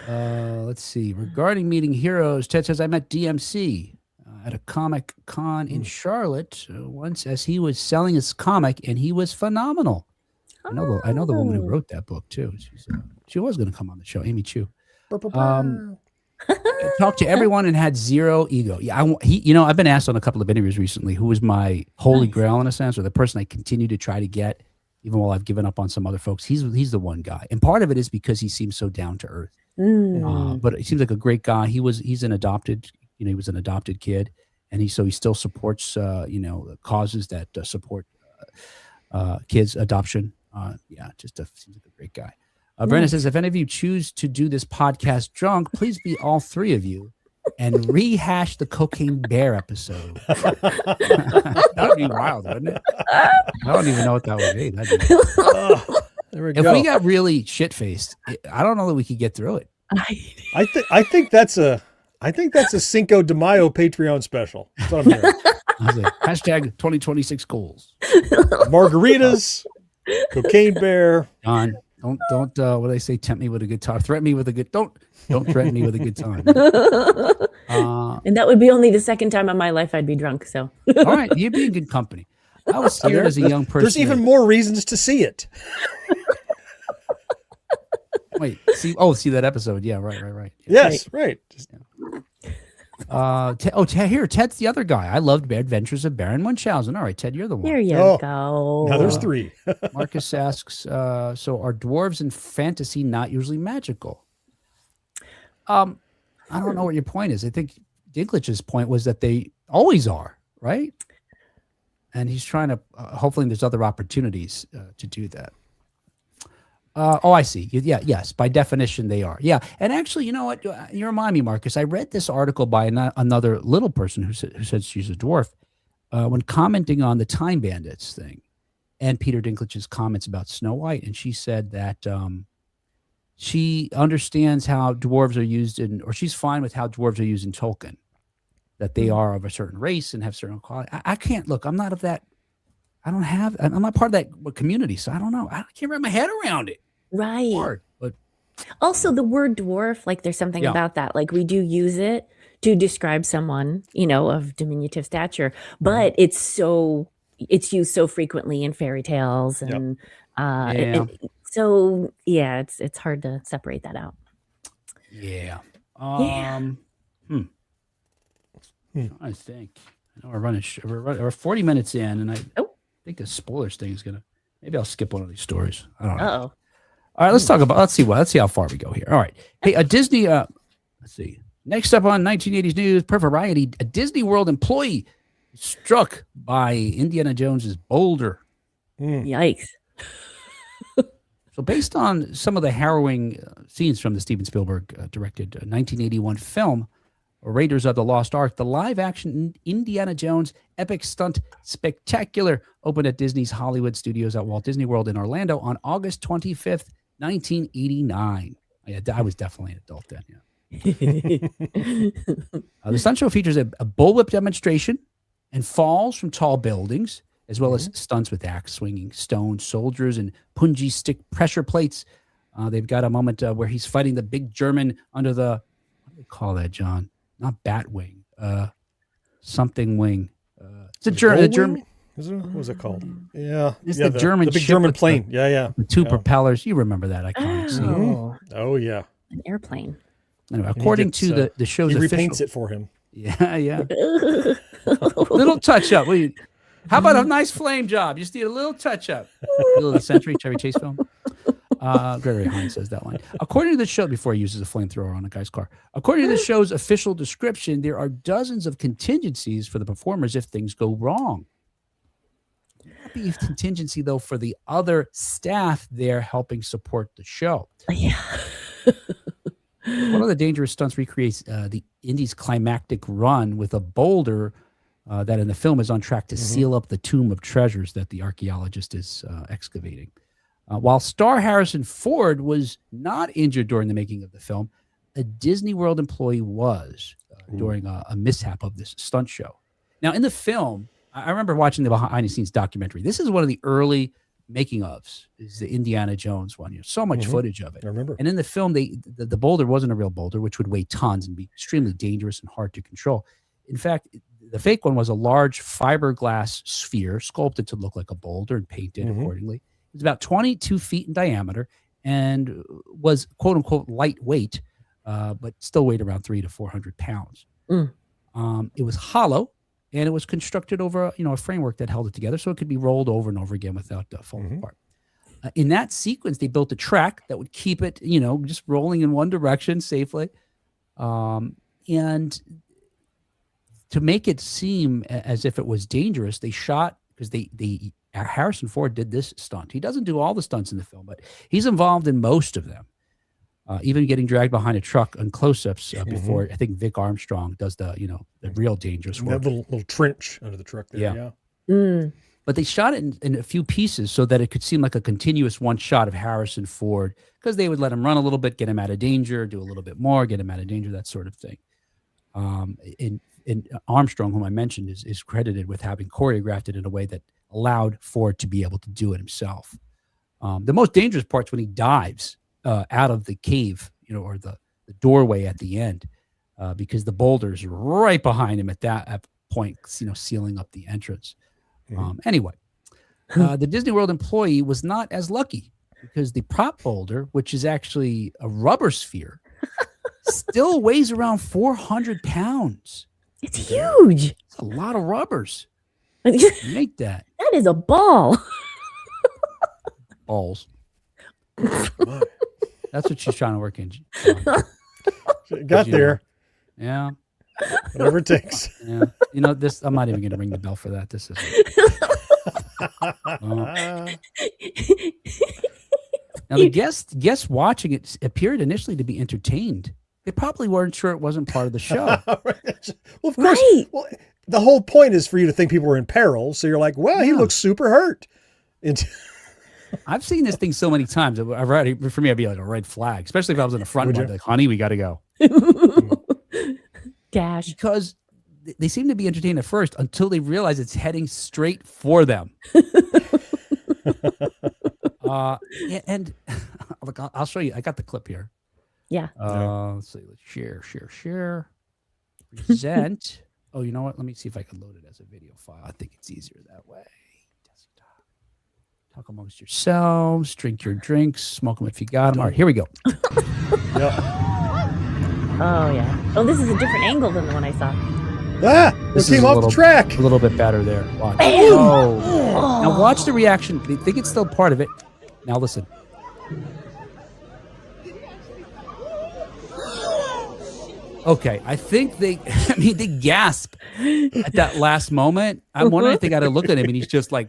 Let's see. Regarding meeting heroes, Ted says, I met DMC at a Comic Con in Charlotte once as he was selling his comic, and he was phenomenal. I know the woman who wrote that book too. She was going to come on the show, Amy Chu. Talked to everyone and had zero ego. Yeah, I've been asked on a couple of interviews recently who was my holy grail in a sense, or the person I continue to try to get, even while I've given up on some other folks. He's the one guy, and part of it is because he seems so down to earth. But he seems like a great guy. He was an adopted kid, and he still supports causes that support kids adoption. Seems like a great guy. Brenda says, if any of you choose to do this podcast drunk, please be all three of you and rehash the Cocaine Bear episode. That would be wild, wouldn't it? I don't even know what that would be. There we go. If we got really shit-faced, I don't know that we could get through it. I think that's a Cinco de Mayo Patreon special. That's what I'm hearing. Hashtag 2026 goals. Margaritas, Cocaine Bear. John. Don't what do they say? Tempt me with a good time. Threaten me with a good. Don't threaten me with a good time. And that would be only the second time in my life I'd be drunk. So all right, you'd be in good company. I was scared as a young person. There's even more reasons to see it. Wait, see that episode? Yeah, right. Yes, right. Here, Ted's the other guy. I loved Adventures of Baron Munchausen. All right, Ted, you're the one. There you go. Now there's three. Marcus asks, so are dwarves in fantasy not usually magical? I don't know what your point is. I think Dinklage's point was that they always are, right? And he's trying to, hopefully there's other opportunities to do that. Oh, I see. Yes. By definition, they are. Yeah. And actually, you know what? You remind me, Marcus. I read this article by another little person who said she's a dwarf when commenting on the Time Bandits thing and Peter Dinklage's comments about Snow White. And she said that she understands how dwarves are used or she's fine with how dwarves are used in Tolkien, that they are of a certain race and have certain quality. I can't look. I'm not of that. I'm not part of that community, so I don't know. I can't wrap my head around it. Right. Hard, but also the word dwarf, like there's something about that. Like we do use it to describe someone, of diminutive stature, but it's used so frequently in fairy tales and so it's hard to separate that out. Yeah. I think we're 40 minutes in, and I think the spoilers thing is maybe I'll skip one of these stories. I don't know. Uh-oh. All right, let's see how far we go here. All right. Hey, Disney, let's see. Next up on 1980s news, per Variety, a Disney World employee struck by Indiana Jones's boulder. Yikes. So based on some of the harrowing scenes from the Steven Spielberg directed 1981 film, Raiders of the Lost Ark, the live-action Indiana Jones epic stunt spectacular opened at Disney's Hollywood Studios at Walt Disney World in Orlando on August 25th, 1989. Yeah, I was definitely an adult then, the stunt show features a bullwhip demonstration and falls from tall buildings, as well as stunts with axe-swinging stone soldiers and punji stick pressure plates. They've got a moment where he's fighting the big German under the, what do they call that, John? Not Batwing, something wing. It's a German. What was it called? Yeah, it's the German, the big German plane. The two propellers. You remember that iconic scene? Oh yeah, an airplane. Anyway, according to the show's he official, repaints it for him. Yeah. Little touch up. How about a nice flame job? You just need a little touch up. Middle of the century, Chevy Chase film. Gregory Hines says that line. According to the show, before he uses a flamethrower on a guy's car, according to the show's official description, there are dozens of contingencies for the performers if things go wrong. Not be a contingency though for the other staff there helping support the show. Yeah. One of the dangerous stunts recreates the Indy's climactic run with a boulder that in the film is on track to seal up the tomb of treasures that the archaeologist is excavating. While star Harrison Ford was not injured during the making of the film, a Disney World employee was during a mishap of this stunt show. Now, in the film, I remember watching the behind-the-scenes documentary. This is one of the early making ofs, is the Indiana Jones one. So much footage of it. I remember. And in the film, the boulder wasn't a real boulder, which would weigh tons and be extremely dangerous and hard to control. In fact, the fake one was a large fiberglass sphere sculpted to look like a boulder and painted accordingly. It was about 22 feet in diameter and was quote unquote lightweight, but still weighed around 300 to 400 pounds. It was hollow and it was constructed over a framework that held it together so it could be rolled over and over again without falling apart. In that sequence, they built a track that would keep it, just rolling in one direction safely. And to make it seem as if it was dangerous, they shot, because Harrison Ford did this stunt. He doesn't do all the stunts in the film, but he's involved in most of them. Even getting dragged behind a truck on close-ups before, I think Vic Armstrong does the real dangerous work. That little trench under the truck there. Yeah. But they shot it in a few pieces so that it could seem like a continuous one shot of Harrison Ford, because they would let him run a little bit, get him out of danger, do a little bit more, get him out of danger, that sort of thing. And Armstrong, whom I mentioned, is credited with having choreographed it in a way that allowed Ford to be able to do it himself. The most dangerous part's when he dives out of the cave, or the doorway at the end, because the boulder's right behind him at that point, sealing up the entrance. Anyway, the Disney World employee was not as lucky, because the prop boulder, which is actually a rubber sphere, still weighs around 400 pounds. It's huge. It's a lot of rubbers. Make that. That is a ball. Balls. That's what she's trying to work in. Got there. Yeah. Whatever it takes. Yeah. This, I'm not even going to ring the bell for that. This is. Now the guests watching it appeared initially to be entertained. They probably weren't sure it wasn't part of the show. Well, of course. Right. Well, the whole point is for you to think people were in peril. So you're like, well, he looks super hurt. I've seen this thing so many times. I've already, for me, it'd be like a red flag, especially if I was in the front. I'd be like, honey, we got to go. Dash. Because they seem to be entertained at first until they realize it's heading straight for them. And look, I'll show you. I got the clip here. Yeah. Let's see. Let's share. Present. Oh, you know what? Let me see if I can load it as a video file. I think it's easier that way. Desktop. Talk amongst yourselves. Drink your drinks. Smoke them if you got them. All right, here we go. Yep. Oh, yeah. Oh, this is a different angle than the one I saw. This came off the track. A little bit better there. Watch. Bam! Oh. Now watch the reaction. They think it's still part of it. Now listen. Okay, I think they gasp at that last moment. I'm wondering if they got to look at him and he's just like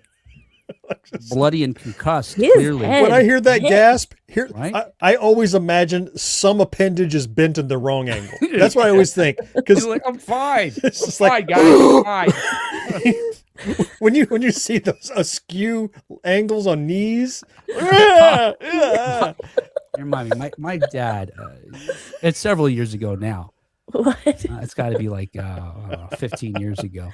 bloody and concussed. His Clearly, head. When I hear that gasp, Right? I always imagine some appendage is bent in the wrong angle. That's what I always think. Because he's like, I'm fine. it's just Fine, like, guys, I'm fine. when you see those askew angles on knees, You remind me, my dad. It's several years ago now. What? It's got to be like I don't know, 15 years ago.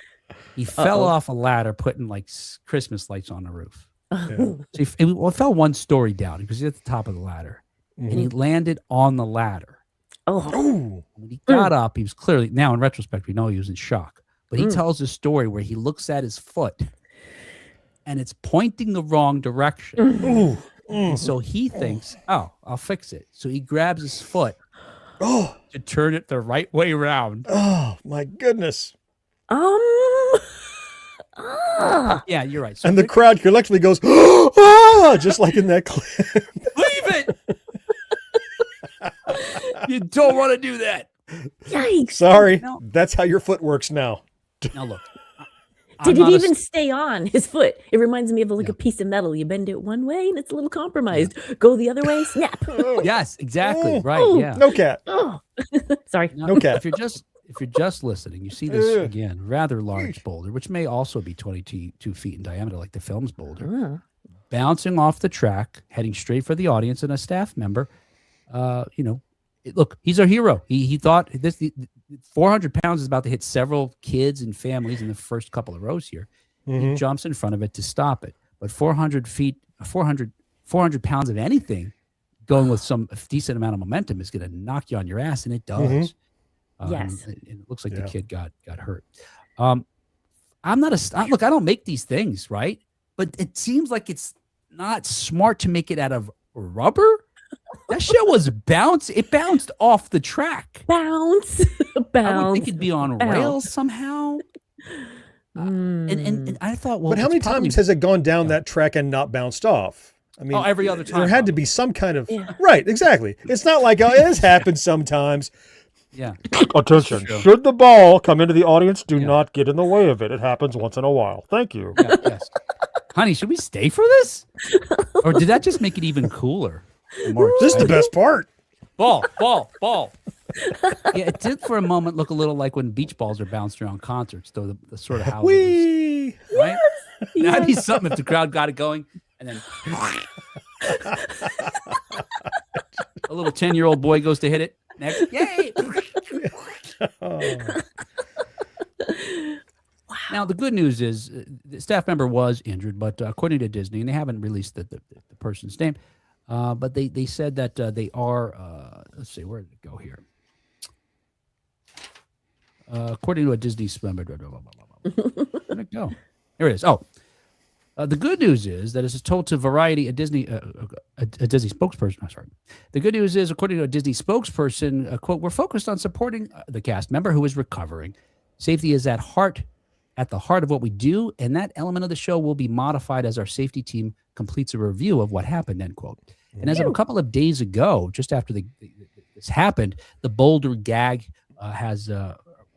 He fell off a ladder putting like Christmas lights on the roof. So he fell one story down because he's at the top of the ladder, and he landed on the ladder. Oh. When he got up, he was clearly, now in retrospect, we know he was in shock. But he tells a story where he looks at his foot, and it's pointing the wrong direction. And so he thinks, oh, I'll fix it. So he grabs his foot to turn it the right way around. Oh my goodness. Yeah, you're right. So And the crowd collectively goes, just like in that clip. leave it. You don't want to do that. Yikes. Sorry. No. That's how your foot works now. Now look. Did it even stay on his foot? It reminds me of like a piece of metal. You bend it one way and it's a little compromised. Go the other way, snap. Yes, exactly. Right. Yeah. No cat. Oh. Sorry. Now, No cat. If you're just listening, you see this again, rather large boulder, which may also be 22 feet in diameter, like the film's boulder, bouncing off the track, heading straight for the audience and a staff member. Look, he's our hero. He thought this 400 pounds is about to hit several kids and families in the first couple of rows here. He jumps in front of it to stop it. But 400 pounds of anything going with some decent amount of momentum is going to knock you on your ass, and it does. Yes. And it looks like the kid got hurt. I'm not look, I don't make these things, right? But it seems like it's not smart to make it out of rubber. That shit was it bounced off the track. Bounce. Bounce. I would think it'd be on rails somehow. And I thought, well, But how many times has it gone down that track and not bounced off? I mean, every other time. There had to be some kind of right, exactly. It's not like it has happened sometimes. Yeah. Attention. Should the ball come into the audience, do not get in the way of it. It happens once in a while. Thank you. Yes. Honey, should we stay for this? Or did that just make it even cooler? This is the best part. Ball. Yeah, it did for a moment look a little like when beach balls are bounced around concerts, though the sort of how Whee! right? That'd be something if the crowd got it going and then a little 10-year-old boy goes to hit it. Next, yay! Now the good news is the staff member was injured, but according to Disney, and they haven't released the person's name, but they said that they are. Let's see, where did it go here? According to a Disney member, where did it go? Here it is. Oh, the good news is that it's told to Variety, a Disney spokesperson. I'm sorry. The good news is, according to a Disney spokesperson, quote, "We're focused on supporting the cast member who is recovering. Safety is at the heart of what we do, and that element of the show will be modified as our safety team completes a review of what happened." End quote. And as of a couple of days ago, just after this happened, the boulder gag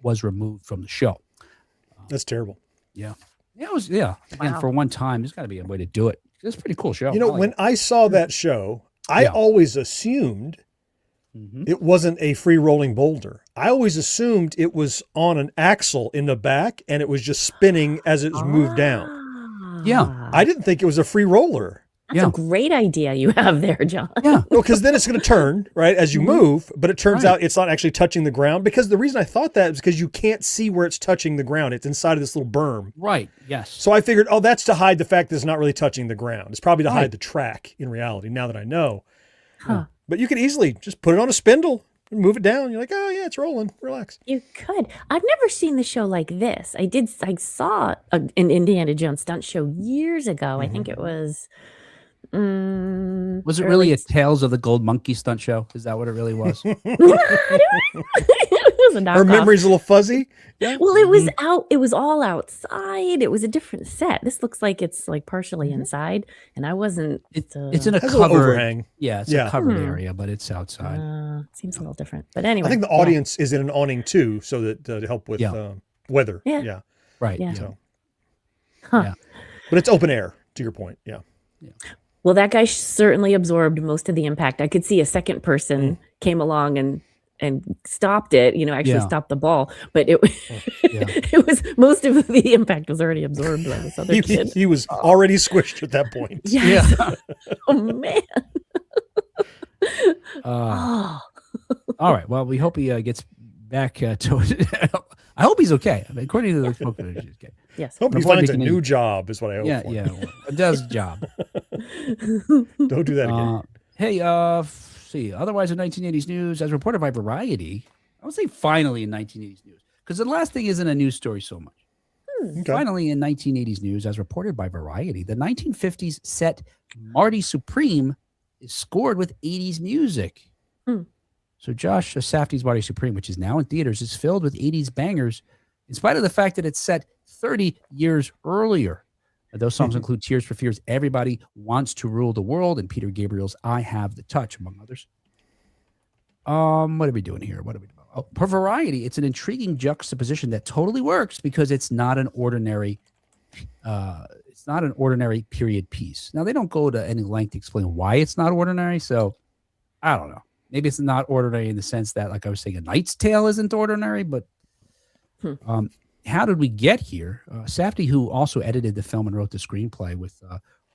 was removed from the show. That's terrible. Yeah. Yeah, it was. Yeah, again, for one time, there's got to be a way to do it. It's a pretty cool show. You know, when I saw that show, I always assumed it wasn't a free rolling boulder. I always assumed it was on an axle in the back and it was just spinning as it was moved down. Yeah. I didn't think it was a free roller. That's a great idea you have there, John. Yeah. No, because then it's going to turn, right, as you move, but it turns out it's not actually touching the ground. Because the reason I thought that is because you can't see where it's touching the ground. It's inside of this little berm. Right. Yes. So I figured, that's to hide the fact that it's not really touching the ground. It's probably to hide the track in reality, now that I know. Huh. But you could easily just put it on a spindle and move it down. You're like, oh, yeah, it's rolling. Relax. You could. I've never seen the show like this. I saw an Indiana Jones stunt show years ago. I think it was... was it really a Tales of the Gold Monkey stunt show? Is that what it really was? It was a knockoff. Her memory's a little fuzzy. Yeah. Well, it was out. It was all outside. It was a different set. This looks like it's like partially inside, and I wasn't. It's in a has a little covered overhang. Yeah, it's a covered area, but it's outside. Seems a little different. But anyway, I think the audience is in an awning too, so that to help with weather. Yeah. Right. Yeah. So. Huh. But it's open air. To your point. Yeah. Well, that guy certainly absorbed most of the impact. I could see a second person came along and stopped it, actually stopped the ball. But it was most of the impact was already absorbed by this other kid. He was already squished at that point. Yes. Yeah. Oh, man. All right. Well, we hope he gets back to it. I hope he's okay. I mean, according to the book, he's okay. Yes. Hope he finds a new job is what I hope for. Yeah, it does job. Don't do that again. Hey, see. Otherwise, in 1980s news, as reported by Variety, I would say finally in 1980s news, because the last thing isn't a news story so much. Okay. Finally, in 1980s news, as reported by Variety, the 1950s set Marty Supreme is scored with 80s music. So Josh Safdie's Marty Supreme, which is now in theaters, is filled with 80s bangers, in spite of the fact that it's set 30 years earlier. Those songs include Tears for Fears, Everybody Wants to Rule the World, and Peter Gabriel's I Have the Touch, among others. What are we doing here? For Variety, it's an intriguing juxtaposition that totally works because it's not an ordinary period piece. Now, they don't go to any length to explain why it's not ordinary, so I don't know. Maybe it's not ordinary in the sense that, like I was saying, A Knight's Tale isn't ordinary, but how did we get here? Safdie, who also edited the film and wrote the screenplay with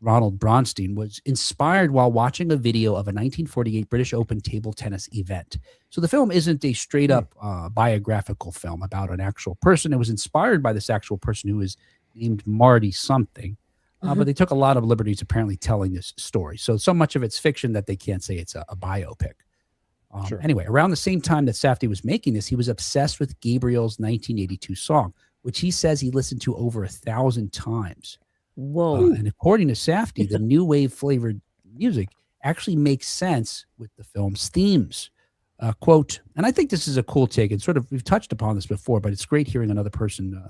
Ronald Bronstein, was inspired while watching a video of a 1948 British Open table tennis event. So the film isn't a straight-up biographical film about an actual person. It was inspired by this actual person who is named Marty something, but they took a lot of liberties apparently telling this story. So much of it's fiction that they can't say it's a biopic. Anyway, around the same time that Safdie was making this, he was obsessed with Gabriel's 1982 song, which he says he listened to over 1,000 times. Whoa. And according to Safdie, the new wave flavored music actually makes sense with the film's themes. Quote, and I think this is a cool take. It's we've touched upon this before, but it's great hearing another person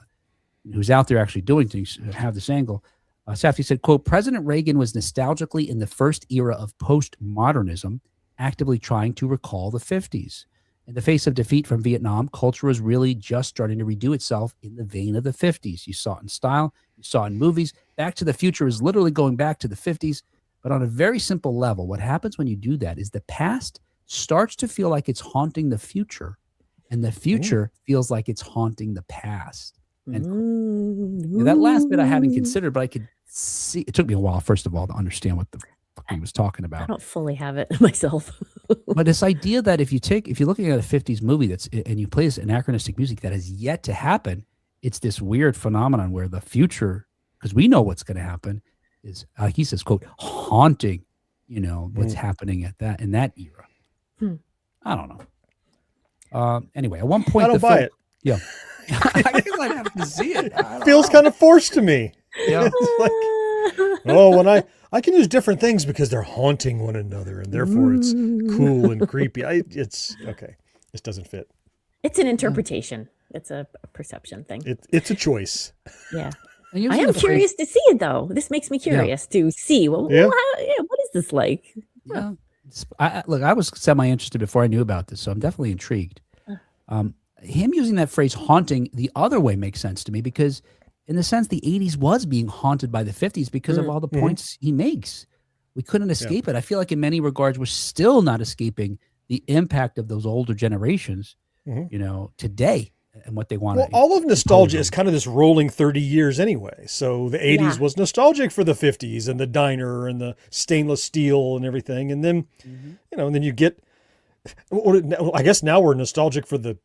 who's out there actually doing things have this angle. Safdie said, quote, President Reagan was nostalgically in the first era of postmodernism, actively trying to recall the 50s. In the face of defeat from Vietnam, culture was really just starting to redo itself in the vein of the 50s. You saw it in style, you saw it in movies. Back to the Future is literally going back to the 50s, but on a very simple level, what happens when you do that is the past starts to feel like it's haunting the future, and the future feels like it's haunting the past. And that last bit I hadn't considered, but I could see. It took me a while, first of all, to understand what the fuck he was talking about. I don't fully have it myself. But this idea that if you're looking at a 50s movie and you play this anachronistic music that has yet to happen, it's this weird phenomenon where the future, because we know what's going to happen, is he says, quote, haunting, what's happening in that era. I don't know. Anyway, at one point, I don't buy it. Yeah. I guess I'd have to see it. Feels kind of forced to me. Yeah. It's like, when I can use different things because they're haunting one another, and therefore it's cool and creepy. It's okay. This doesn't fit. It's an interpretation. It's a perception thing. It's a choice. Yeah. I am curious to see it, though. This makes me curious to see. Well, what is this like? Yeah. Look, I was semi-interested before I knew about this, so I'm definitely intrigued. Him using that phrase haunting the other way makes sense to me because in the sense the 80s was being haunted by the 50s because of all the points he makes. We couldn't escape it. I feel like in many regards, we're still not escaping the impact of those older generations, today and what they want. Well, all of nostalgia is kind of this rolling 30 years anyway. So the 80s was nostalgic for the 50s and the diner and the stainless steel and everything. And then, and then you get, I guess now we're nostalgic for the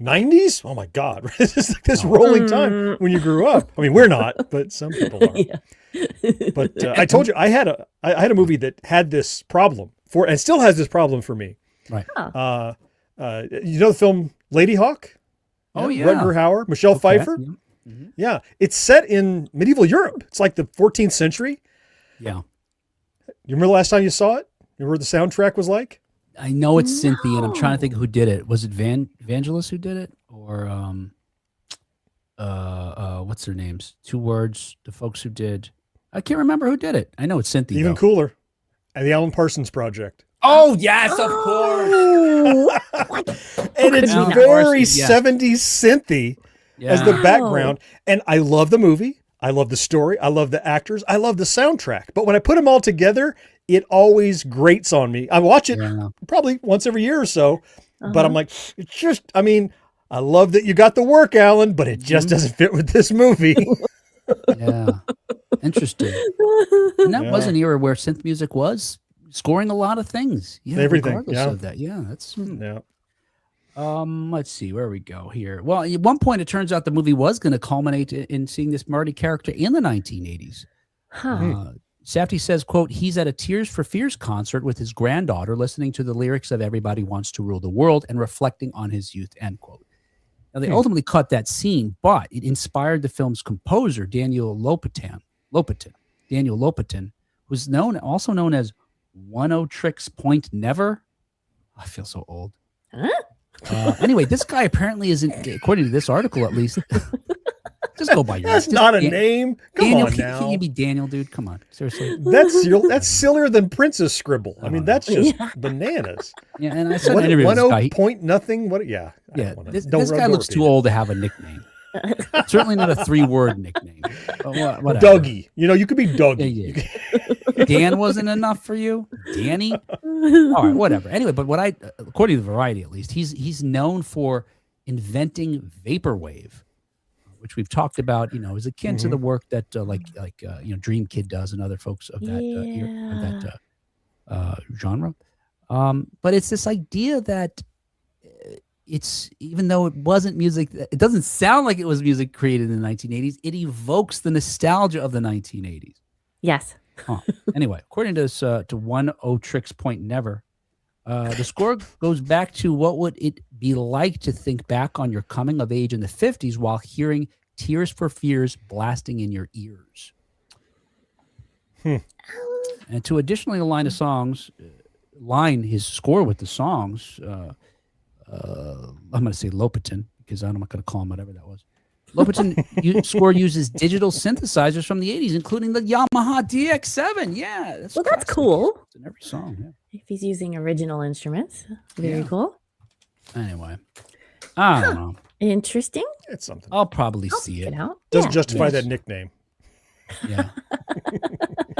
90s. Oh my God. It's like this rolling time when you grew up. I mean, we're not, but some people are. But I told you I had a movie that had this problem and still has this problem for me. Right. You know the film Lady Hawk? Oh yeah. Rutger Hauer, Michelle Pfeiffer. Yeah. It's set in medieval Europe. It's like the 14th century. Yeah. You remember the last time you saw it? You remember what the soundtrack was like? I know it's Cynthia, and I'm trying to think who did it. Was it Vangelis who did it? Or what's their names? 2 words. The folks who did. I can't remember who did it. I know it's Cynthia. Even cooler. And the Alan Parsons Project. Oh, yes, of course. And it's very 70s synthy as the background. And I love the movie. I love the story. I love the actors. I love the soundtrack. But when I put them all together, it always grates on me. I watch it probably once every year or so. But I'm like, it's just, I mean, I love that you got the work, Alan, but it just doesn't fit with this movie. Yeah. Interesting. And that was an era where synth music was scoring a lot of things. Yeah, everything. Regardless of that. Yeah, that's let's see where we go here. Well, at one point it turns out the movie was going to culminate in seeing this Marty character in the 1980s. Safdie says, quote, he's at a Tears for Fears concert with his granddaughter listening to the lyrics of Everybody Wants to Rule the World and reflecting on his youth, end quote. Now, they ultimately cut that scene, but it inspired the film's composer, Daniel Lopatin, who's also known as One-O Tricks Point Never. I feel so old. Anyway, this guy apparently isn't, according to this article at least. Just go by your That's not a name. Come Daniel, on now. Can you be Daniel, dude? Come on. Seriously. That's sillier than Princess Scribble. I mean, that's just bananas. Yeah, and I saw an interview with this guy. Point nothing. What? Yeah. This guy looks too old to have a nickname. Certainly not a 3-word nickname. Dougie. You could be Dougie. Yeah. Dan wasn't enough for you? Danny? All right, whatever. Anyway, but according to Variety at least, he's known for inventing vaporwave, which we've talked about, is akin to the work that Dream Kid does and other folks of that genre. But it's this idea that it's, even though it wasn't music, it doesn't sound like it was music created in the 1980s. It evokes the nostalgia of the 1980s. Yes. Anyway, according to One-O Tricks Point Never, the score goes back to what would it be like to think back on your coming of age in the 50s while hearing Tears for Fears blasting in your ears. And to additionally align his score with the songs, I'm going to say Lopatin, because I'm not going to call him whatever that was. Lopatin score uses digital synthesizers from the 80s, including the Yamaha DX7. Yeah, that's cool. It's in every song. Yeah. If he's using original instruments, very cool. Anyway, I don't know. Interesting. It's something. I'll probably see it. Doesn't justify that nickname. Yeah.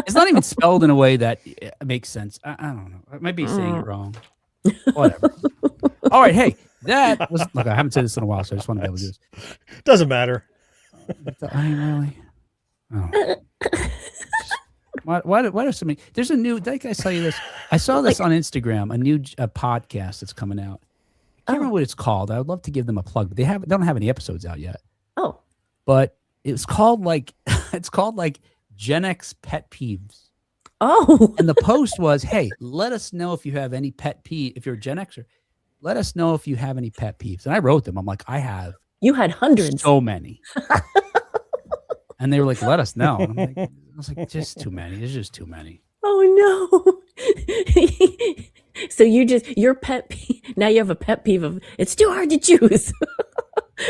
It's not even spelled in a way that makes sense. I don't know. I might be saying it wrong. Whatever. All right. Hey, that was. Look, I haven't said this in a while, so I just want to be able to do this. Doesn't matter. I ain't really. Oh. Why are so many? There's a new. Did I tell you this? I saw this on Instagram. A new podcast that's coming out. I can't remember what it's called. I would love to give them a plug, but they don't have any episodes out yet. Oh. But it's called Gen X Pet Peeves. Oh. And the post was, hey, let us know if you have any pet peeve. If you're a Gen Xer, let us know if you have any pet peeves. And I wrote them. I'm like, I have. You had hundreds. So many. And they were like, let us know. And I was like, just too many. There's just too many. Oh, no. So your pet peeve, now you have a pet peeve of, it's too hard to choose.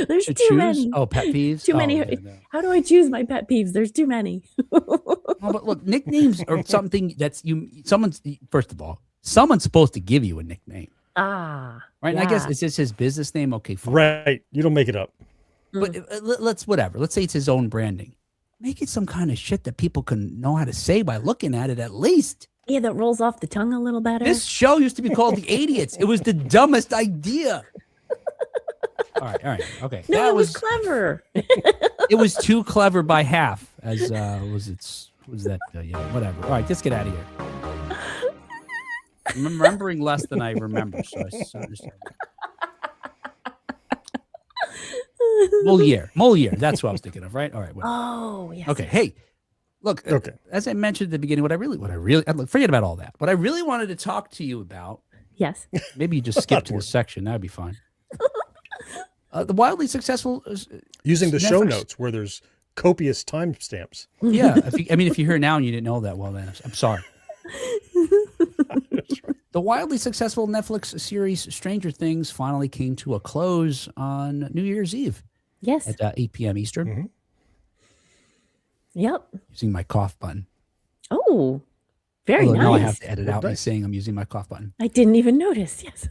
There's too many. Oh, pet peeves? Too many. No. How do I choose my pet peeves? There's too many. But look, nicknames are something first of all, someone's supposed to give you a nickname. Right. Yeah. And I guess it's just his business name. Okay, fine. Right. You don't make it up. But let's say it's his own branding. Make it some kind of shit that people can know how to say by looking at it at least. Yeah, that rolls off the tongue a little better. This show used to be called The Idiots. It was the dumbest idea. All right, okay. No, that it was clever. It was too clever by half, as whatever. All right, let's get out of here. I'm remembering less than I remember, so I understand. Moliere. That's what I was thinking of, right? All right. Whatever. Oh, yes. Okay. Hey, look. Okay. As I mentioned at the beginning, what I really, forget about all that. What I really wanted to talk to you about. Yes. Maybe you just skip to this section. That'd be fine. The wildly successful using the Netflix show notes where there's copious timestamps. Yeah, if you're here now and you didn't know that, well, then I'm sorry. The wildly successful Netflix series Stranger Things finally came to a close on New Year's Eve. Yes. At 8 p.m. Eastern. Mm-hmm. Yep. Using my cough button. Oh, very Although nice. now I have to edit out me saying I'm using my cough button. I didn't even notice. Yes.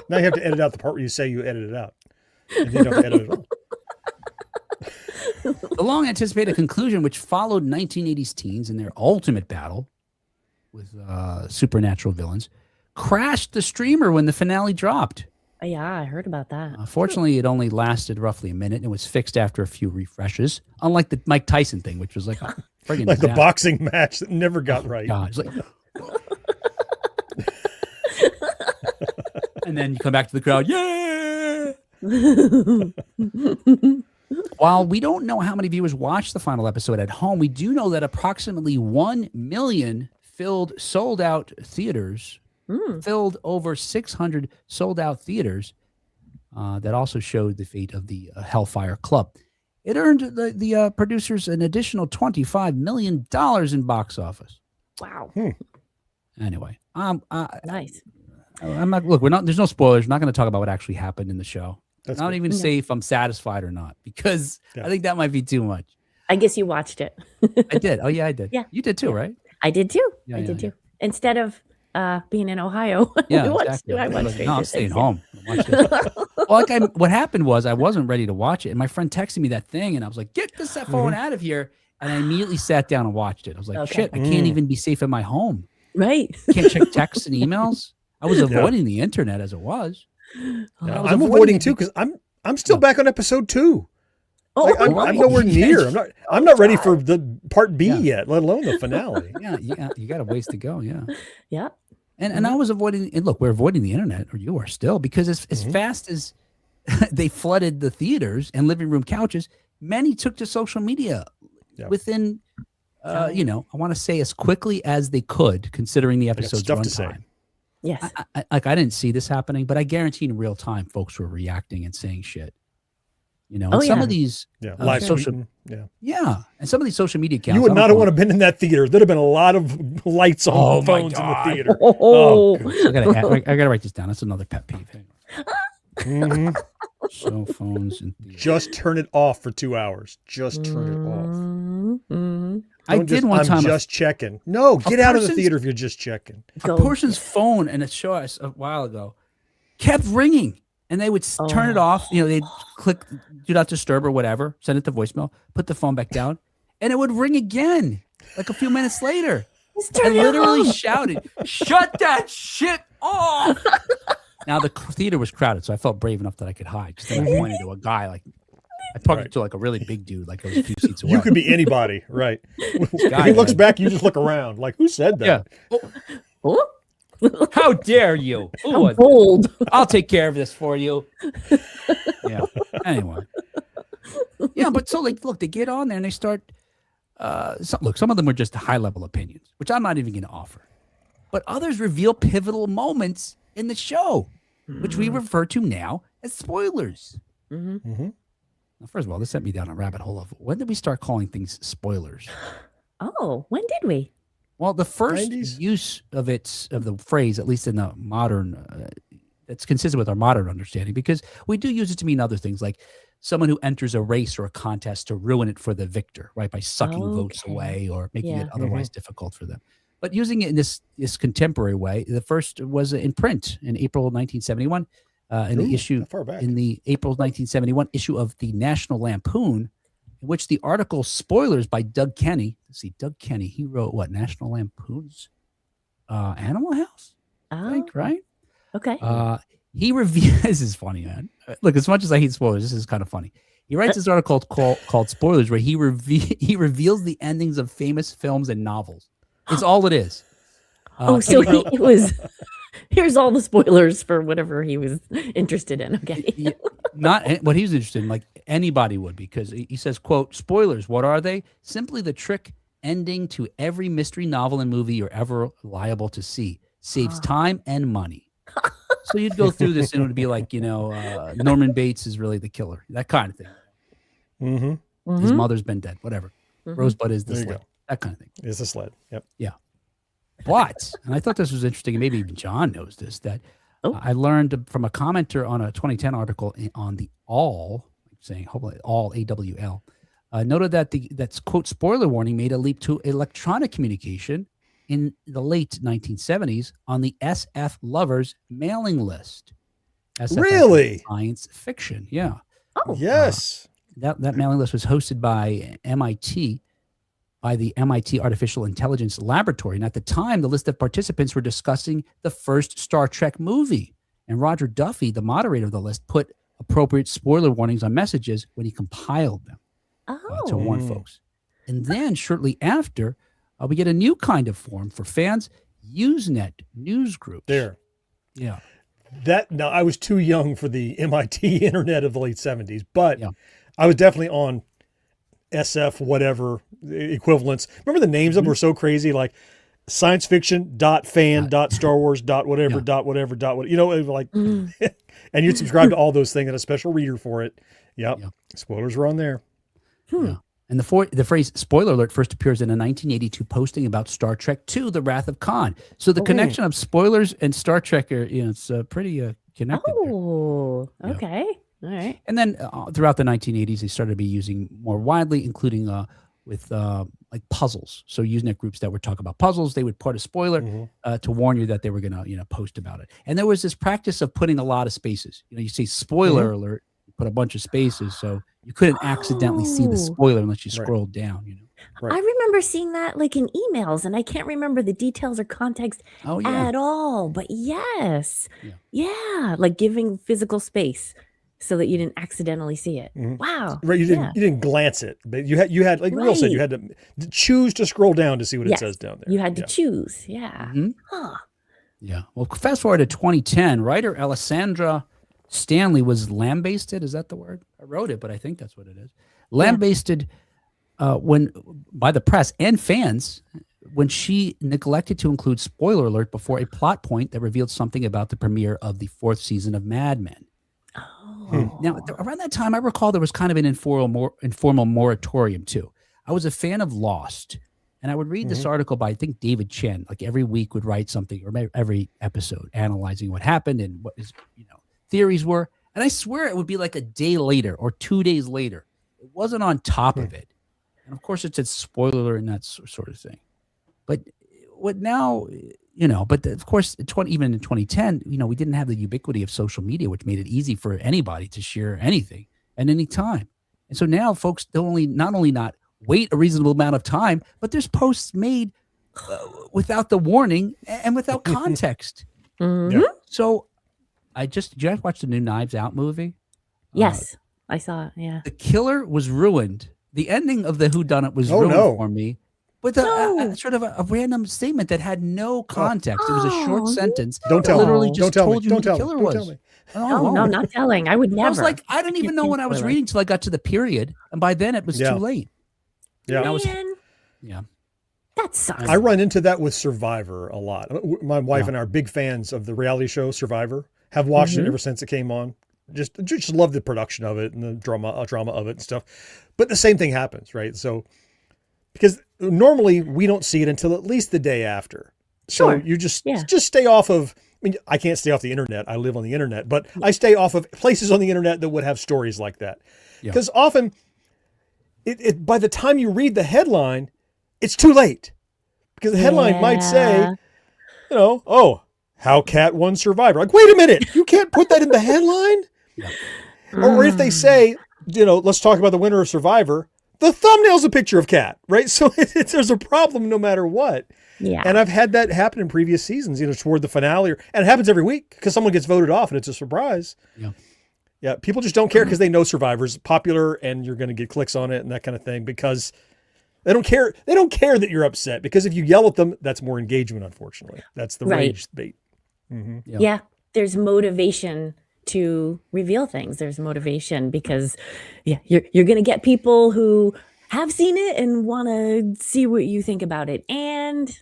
Now you have to edit out the part where you say you edited it out. And you don't have to edit it all. The long anticipated conclusion, which followed 1980s teens in their ultimate battle with supernatural villains, crashed the streamer when the finale dropped. Yeah, I heard about that. Fortunately, it only lasted roughly a minute and was fixed after a few refreshes, unlike the Mike Tyson thing, which was like a friggin' like the disaster. boxing match that never got right. God, it's like, and then you come back to the crowd, yeah! While we don't know how many viewers watched the final episode at home, we do know that approximately 1 million sold out theaters, filled over 600 sold out theaters that also showed the fate of the Hellfire Club. It earned the producers an additional $25 million in box office. Wow. Anyway, nice. I'm not. Look, there's no spoilers. We're not going to talk about what actually happened in the show. That's I don't even say if I'm satisfied or not, because I think that might be too much. I guess you watched it. I did. Oh yeah, I did. Yeah, you did too, right? I did too. Yeah, I did too. Instead of being in Ohio, Yeah, I watched exactly. I watched No, I'm Stranger staying Things, home. Watch this. What happened was I wasn't ready to watch it, and my friend texted me that thing, and I was like, "Get this phone out of here!" And I immediately sat down and watched it. I was like, "Shit, I can't even be safe in my home. Right? Can't check texts and emails." I was avoiding the internet as it was. I'm avoiding too because I'm still back on episode 2. Oh, I'm nowhere near. I'm not ready for the part B yet, let alone the finale. You got a ways to go. Yeah. Yeah. And I was avoiding. And look, we're avoiding the internet, or you are still, because as fast as they flooded the theaters and living room couches, many took to social media within, I want to say as quickly as they could, considering the episode's runtime. Yes. I didn't see this happening, but I guarantee in real time, folks were reacting and saying shit. And some of these live social, and some of these social media accounts. You would not have want to been in that theater. There'd have been a lot of lights on phones in the theater. I gotta write this down. That's another pet peeve. Cell phones and just turn it off for 2 hours. Just turn it off. I did one time. I'm just checking. No, get out of the theater if you're just checking. A person's phone, and it showed us a while ago, kept ringing, and they would turn it off. They'd click do not disturb or whatever, send it to voicemail, put the phone back down, and it would ring again like a few minutes later. I literally shouted, "Shut that shit off!" Now the theater was crowded, so I felt brave enough that I could hide. Because then I pointed to a guy, I pointed to like a really big dude, like I was a few seats away. You could be anybody, right? If he looks back, you just look around, like, who said that? Yeah. How dare you? How bold. I'll take care of this for you. Yeah. Anyway. Yeah, but so look, they get on there and they start. Some of them were just high-level opinions, which I'm not even going to offer. But others reveal pivotal moments in the show, which we refer to now as spoilers. Now, first of all, this sent me down a rabbit hole of when did we start calling things spoilers? Oh, when did we? Well, the first use of the phrase, at least in the modern, that's consistent with our modern understanding, because we do use it to mean other things, like someone who enters a race or a contest to ruin it for the victor, right, by sucking votes away or making it otherwise difficult for them. But using it in this contemporary way, the first was in print in April 1971, in the April 1971 issue of the National Lampoon. in which the article Spoilers by Doug Kenny. Let's see, Doug Kenny, he wrote what? National Lampoon's Animal House? I think, right? Okay. He reveals, this is funny, man. Look, as much as I hate spoilers, this is kind of funny. He writes this article called Spoilers, where he reveals the endings of famous films and novels. It's all it is. So it was, here's all the spoilers for whatever he was interested in. Okay. Not what he was interested in, like anybody would, because he says, quote, spoilers, what are they? Simply the trick ending to every mystery novel and movie you're ever liable to see. Saves time and money. So you'd go through this and it would be like, Norman Bates is really the killer. That kind of thing. Mm-hmm. His mother's been dead, whatever. Mm-hmm. Rosebud is the There you sled. go. That kind of thing. It's a sled. Yep. Yeah. But, and I thought this was interesting, and maybe even John knows this, that Oh. I learned from a commenter on a 2010 article on the All, saying hopefully All, AWL, noted that that's quote spoiler warning made a leap to electronic communication in the late 1970s on the SF Lovers mailing list. SFF Really? Science fiction, yeah. Oh. Yes. That mailing list was hosted by MIT, by the MIT Artificial Intelligence Laboratory. And at the time, the list of participants were discussing the first Star Trek movie. And Roger Duffy, the moderator of the list, put appropriate spoiler warnings on messages when he compiled them to warn folks. And then shortly after, we get a new kind of form for fans, Usenet news groups. There. Yeah. Now I was too young for the MIT internet of the late 70s, but Yeah. I was definitely on SF whatever equivalents. Remember the names of them were so crazy, like science fiction .fan .star wars .whatever .whatever it was like, and you'd subscribe to all those things and a special reader for it. Yep. Yeah. Spoilers were on there. Yeah. And the phrase spoiler alert first appears in a 1982 posting about Star Trek II, The Wrath of Khan. So the connection of spoilers and Star Trek are, it's pretty connected. there. Oh, okay. All right. And then throughout the 1980s, they started to be using more widely, including with like puzzles. So Usenet groups that would talk about puzzles, they would put a spoiler to warn you that they were going to, post about it. And there was this practice of putting a lot of spaces. You say spoiler alert, you put a bunch of spaces, so you couldn't accidentally see the spoiler unless you scrolled down. Right. I remember seeing that like in emails, and I can't remember the details or context at all. But yes, yeah, like giving physical space so that you didn't accidentally see it. Wow. Right. You didn't glance it, but you had like Will said, you had to choose to scroll down to see what it says down there. You had to choose. Yeah. Huh. Yeah. Well, fast forward to 2010, writer Alessandra Stanley was lambasted. Is that the word? I wrote it, but I think that's what it is. Lambasted by the press and fans when she neglected to include spoiler alert before a plot point that revealed something about the premiere of the 4th season of Mad Men. Now, around that time, I recall there was kind of an informal moratorium too. I was a fan of Lost, and I would read this article by, I think, David Chen, like every week would write something, or every episode, analyzing what happened and what his theories were. And I swear it would be like a day later or 2 days later. It wasn't on top of it. And of course, it said spoiler and that sort of thing. But what now, but of course, even in 2010, we didn't have the ubiquity of social media, which made it easy for anybody to share anything at any time. And so now folks not only not wait a reasonable amount of time, but there's posts made without the warning and without context. So did you guys watch the new Knives Out movie? Yes, I saw it. Yeah. The killer was ruined. The ending of the whodunit was ruined for me. With a sort of a random statement that had no context. It was a short sentence. Don't tell literally me. just Don't told tell you me. who the Don't killer tell was. me. No, not telling. I would never. I was like, I didn't even know what I was reading till I got to the period, and by then it was too late. Yeah, that sucks. I run into that with Survivor a lot. My wife and I are big fans of the reality show Survivor. Have watched it ever since it came on. Just love the production of it and the drama of it and stuff. But the same thing happens, right? So because normally we don't see it until at least the day after. So you just stay off of. I mean, I can't stay off the internet. I live on the internet, but I stay off of places on the internet that would have stories like that. Because often, it by the time you read the headline, it's too late. Because the headline might say, how Cat won Survivor. Like, wait a minute, you can't put that in the headline? Or if they say, let's talk about the winner of Survivor, the thumbnail's a picture of cat, right? So there's a problem no matter what. Yeah. And I've had that happen in previous seasons, toward the finale, and it happens every week because someone gets voted off and it's a surprise. Yeah. Yeah. People just don't care because they know Survivor's popular and you're going to get clicks on it and that kind of thing because they don't care. They don't care that you're upset because if you yell at them, that's more engagement, unfortunately. That's the rage bait. Mm-hmm. Yeah. There's motivation to reveal things. There's motivation because you're going to get people who have seen it and want to see what you think about it. And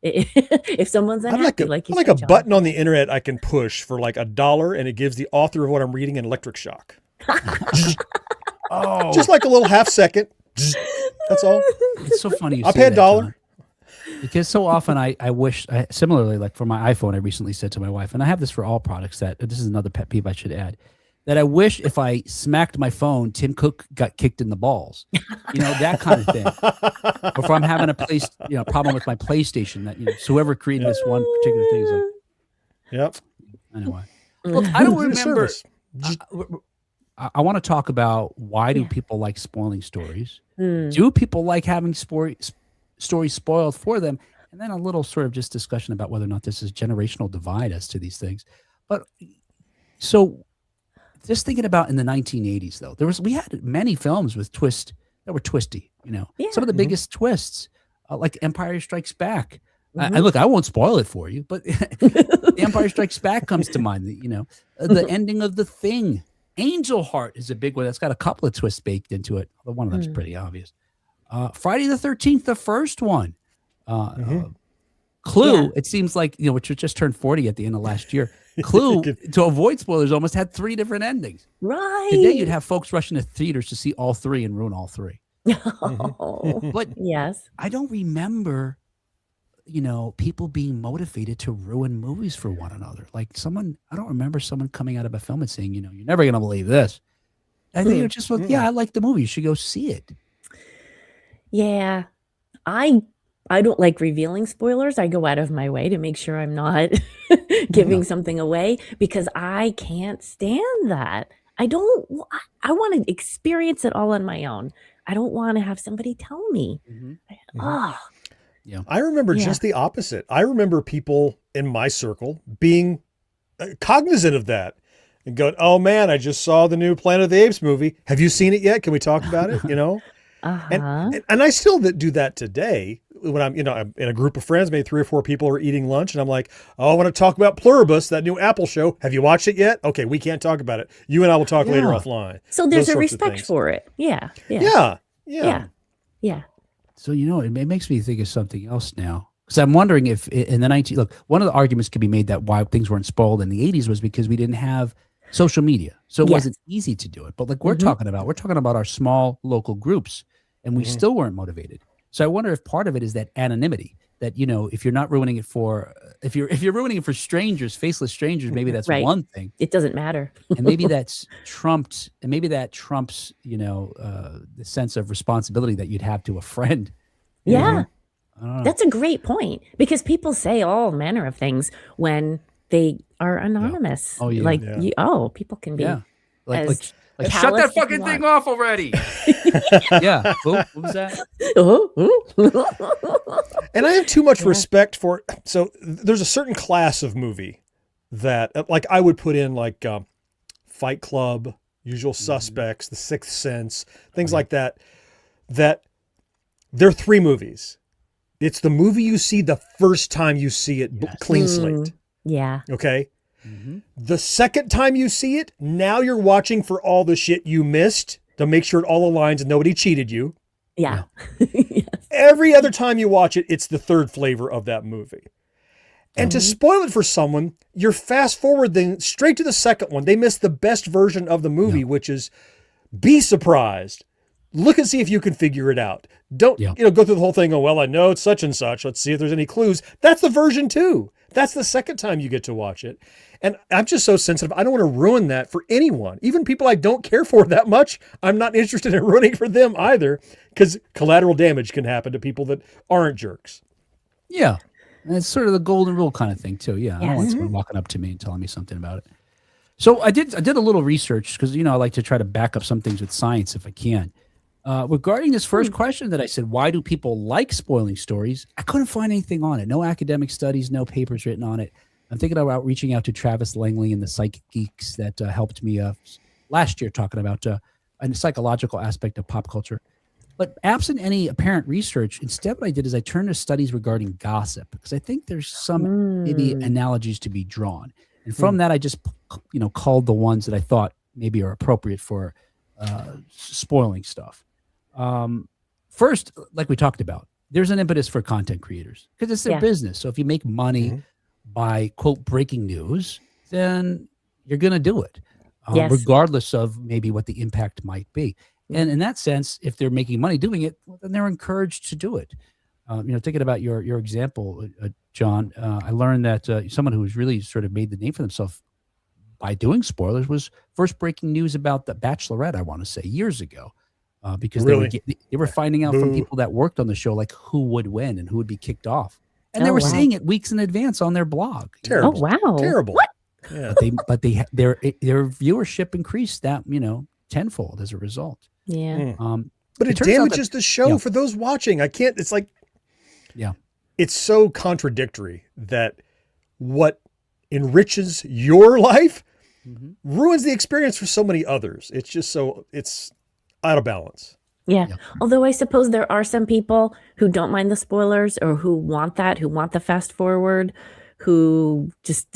if someo's unhappy, like a button on the internet I can push for like $1 and it gives the author of what I'm reading an electric shock. Just like a little half second. That's all. It's so funny. I'll pay $1. John, because so often I wish, similarly, like for my iPhone, I recently said to my wife, and I have this for all products, that this is another pet peeve I should add, that I wish if I smacked my phone, Tim Cook got kicked in the balls, that kind of thing. Or if I'm having a problem with my PlayStation, that so whoever created this one particular thing is like, yep. Anyway, look, I don't remember. I want to talk about why do people like spoiling stories? Do people like having stories spoiled for them? And then a little sort of just discussion about whether or not this is generational divide as to these things. But so just thinking about in the 1980s, though, we had many films with twists that were twisty. Some of the biggest twists, like Empire Strikes Back. And look, I won't spoil it for you, but The Empire Strikes Back comes to mind. The ending of The Thing. Angel Heart is a big one that's got a couple of twists baked into it. Although one of them's pretty obvious. Friday the 13th, the first one. Clue, it seems like, which just turned 40 at the end of last year. Clue, to avoid spoilers, almost had 3 different endings. Right. Today, you'd have folks rushing to theaters to see all 3 and ruin all 3. But yes, I don't remember, people being motivated to ruin movies for one another. Like I don't remember someone coming out of a film and saying, you're never going to believe this. I think you're just like, I like the movie. You should go see it. Yeah. I don't like revealing spoilers. I go out of my way to make sure I'm not giving something away because I can't stand that. I want to experience it all on my own. I don't want to have somebody tell me. I remember just the opposite. I remember people in my circle being cognizant of that and going, oh man, I just saw the new Planet of the Apes movie. Have you seen it yet? Can we talk about it? And I still do that today when I'm in a group of friends, maybe 3 or 4 people are eating lunch and I'm like, oh, I want to talk about Pluribus, that new Apple show. Have you watched it yet? Okay, we can't talk about it. You and I will talk later offline. So there's a respect for it. Yeah. So, it makes me think of something else now. Because I'm wondering if in the one of the arguments could be made that why things weren't spoiled in the 80s was because we didn't have social media. So it wasn't easy to do it. But like we're talking about our small local groups and we still weren't motivated. So I wonder if part of it is that anonymity that, if you're not ruining it if you're ruining it for strangers, faceless strangers, maybe that's one thing. It doesn't matter. And maybe that trumps, the sense of responsibility that you'd have to a friend. Yeah. That's a great point because people say all manner of things when they are anonymous. Oh, yeah. People can be like shut that fucking thing off already. Yeah. What was that? And I have too much respect for, so there's a certain class of movie that like I would put in like Fight Club, Usual Suspects, The Sixth Sense, things like that there are 3 movies. It's the movie you see the first time you see it, clean slate. Yeah. Okay. The second time you see it, now you're watching for all the shit you missed to make sure it all aligns and nobody cheated you. Yeah. Every other time you watch it, it's the third flavor of that movie. And to spoil it for someone, you're fast forwarding straight to the second one. They missed the best version of the movie, which is be surprised. Look and see if you can figure it out. Don't go through the whole thing. Oh, well, I know it's such and such. Let's see if there's any clues. That's the version 2. That's the second time you get to watch it. And I'm just so sensitive. I don't want to ruin that for anyone. Even people I don't care for that much, I'm not interested in ruining for them either, because collateral damage can happen to people that aren't jerks. Yeah. And it's sort of the golden rule kind of thing too. Yeah. I don't want someone walking up to me and telling me something about it. So I did a little research because, I like to try to back up some things with science if I can. Regarding this first question that I said, why do people like spoiling stories? I couldn't find anything on it. No academic studies, no papers written on it. I'm thinking about reaching out to Travis Langley and the Psychic Geeks that helped me last year talking about a psychological aspect of pop culture. But absent any apparent research, instead what I did is I turned to studies regarding gossip because I think there's some maybe analogies to be drawn. And from that, I just, culled the ones that I thought maybe are appropriate for spoiling stuff. First, like we talked about, there's an impetus for content creators because it's their business. So if you make money by, quote, breaking news, then you're going to do it, regardless of maybe what the impact might be. And in that sense, if they're making money doing it, well, then they're encouraged to do it. Thinking about your example, John, I learned that someone who has really sort of made the name for themselves by doing spoilers was first breaking news about The Bachelorette, I want to say, years ago. Because they were finding out from people that worked on the show, like who would win and who would be kicked off. And they were saying it weeks in advance on their blog. Terrible. Oh, wow. Terrible. What? Yeah. But their viewership increased that, tenfold as a result. Yeah. But it damages the show for those watching. It's like, it's so contradictory that what enriches your life ruins the experience for so many others. It's just it's out of balance. Yeah. Although I suppose there are some people who don't mind the spoilers or who want the fast forward, who just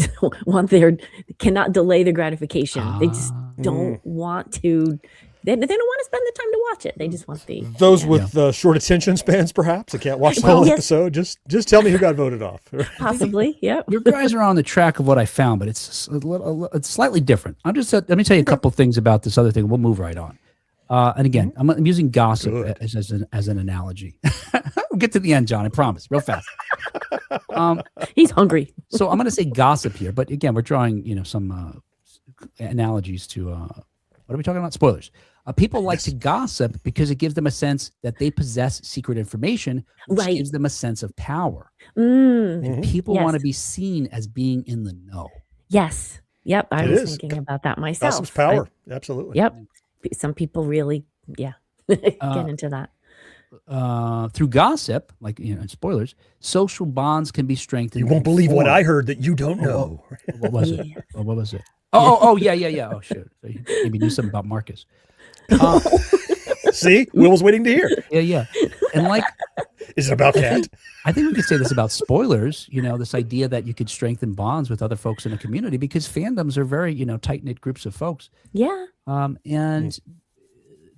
cannot delay the gratification. They just don't want to. They don't want to spend the time to watch it. They just want those with short attention spans, perhaps. They can't watch the whole episode. Just tell me who got voted off. Possibly, yeah. Your guys are on the track of what I found, but it's slightly different. Let me tell you a couple things about this other thing. We'll move right on. And again, I'm using gossip as an analogy. We'll get to the end, John. I promise, real fast. He's hungry. So I'm going to say gossip here, but again, we're drawing some analogies to what are we talking about? Spoilers. People like to gossip because it gives them a sense that they possess secret information, which gives them a sense of power. And people want to be seen as being in the know. Yes. Yep. I was thinking about that myself. Gossip's power. Absolutely. Yep. Some people really, get into that. Through gossip, like in spoilers, social bonds can be strengthened. You won't believe what I heard that you don't know. What was it? What was it? Oh, yeah. Oh, shoot. So you maybe knew something about Marcus. See, Will was waiting to hear. Yeah. And is it about Cat? I think we could say this about spoilers. This idea that you could strengthen bonds with other folks in a community because fandoms are very, tight knit groups of folks. Yeah. And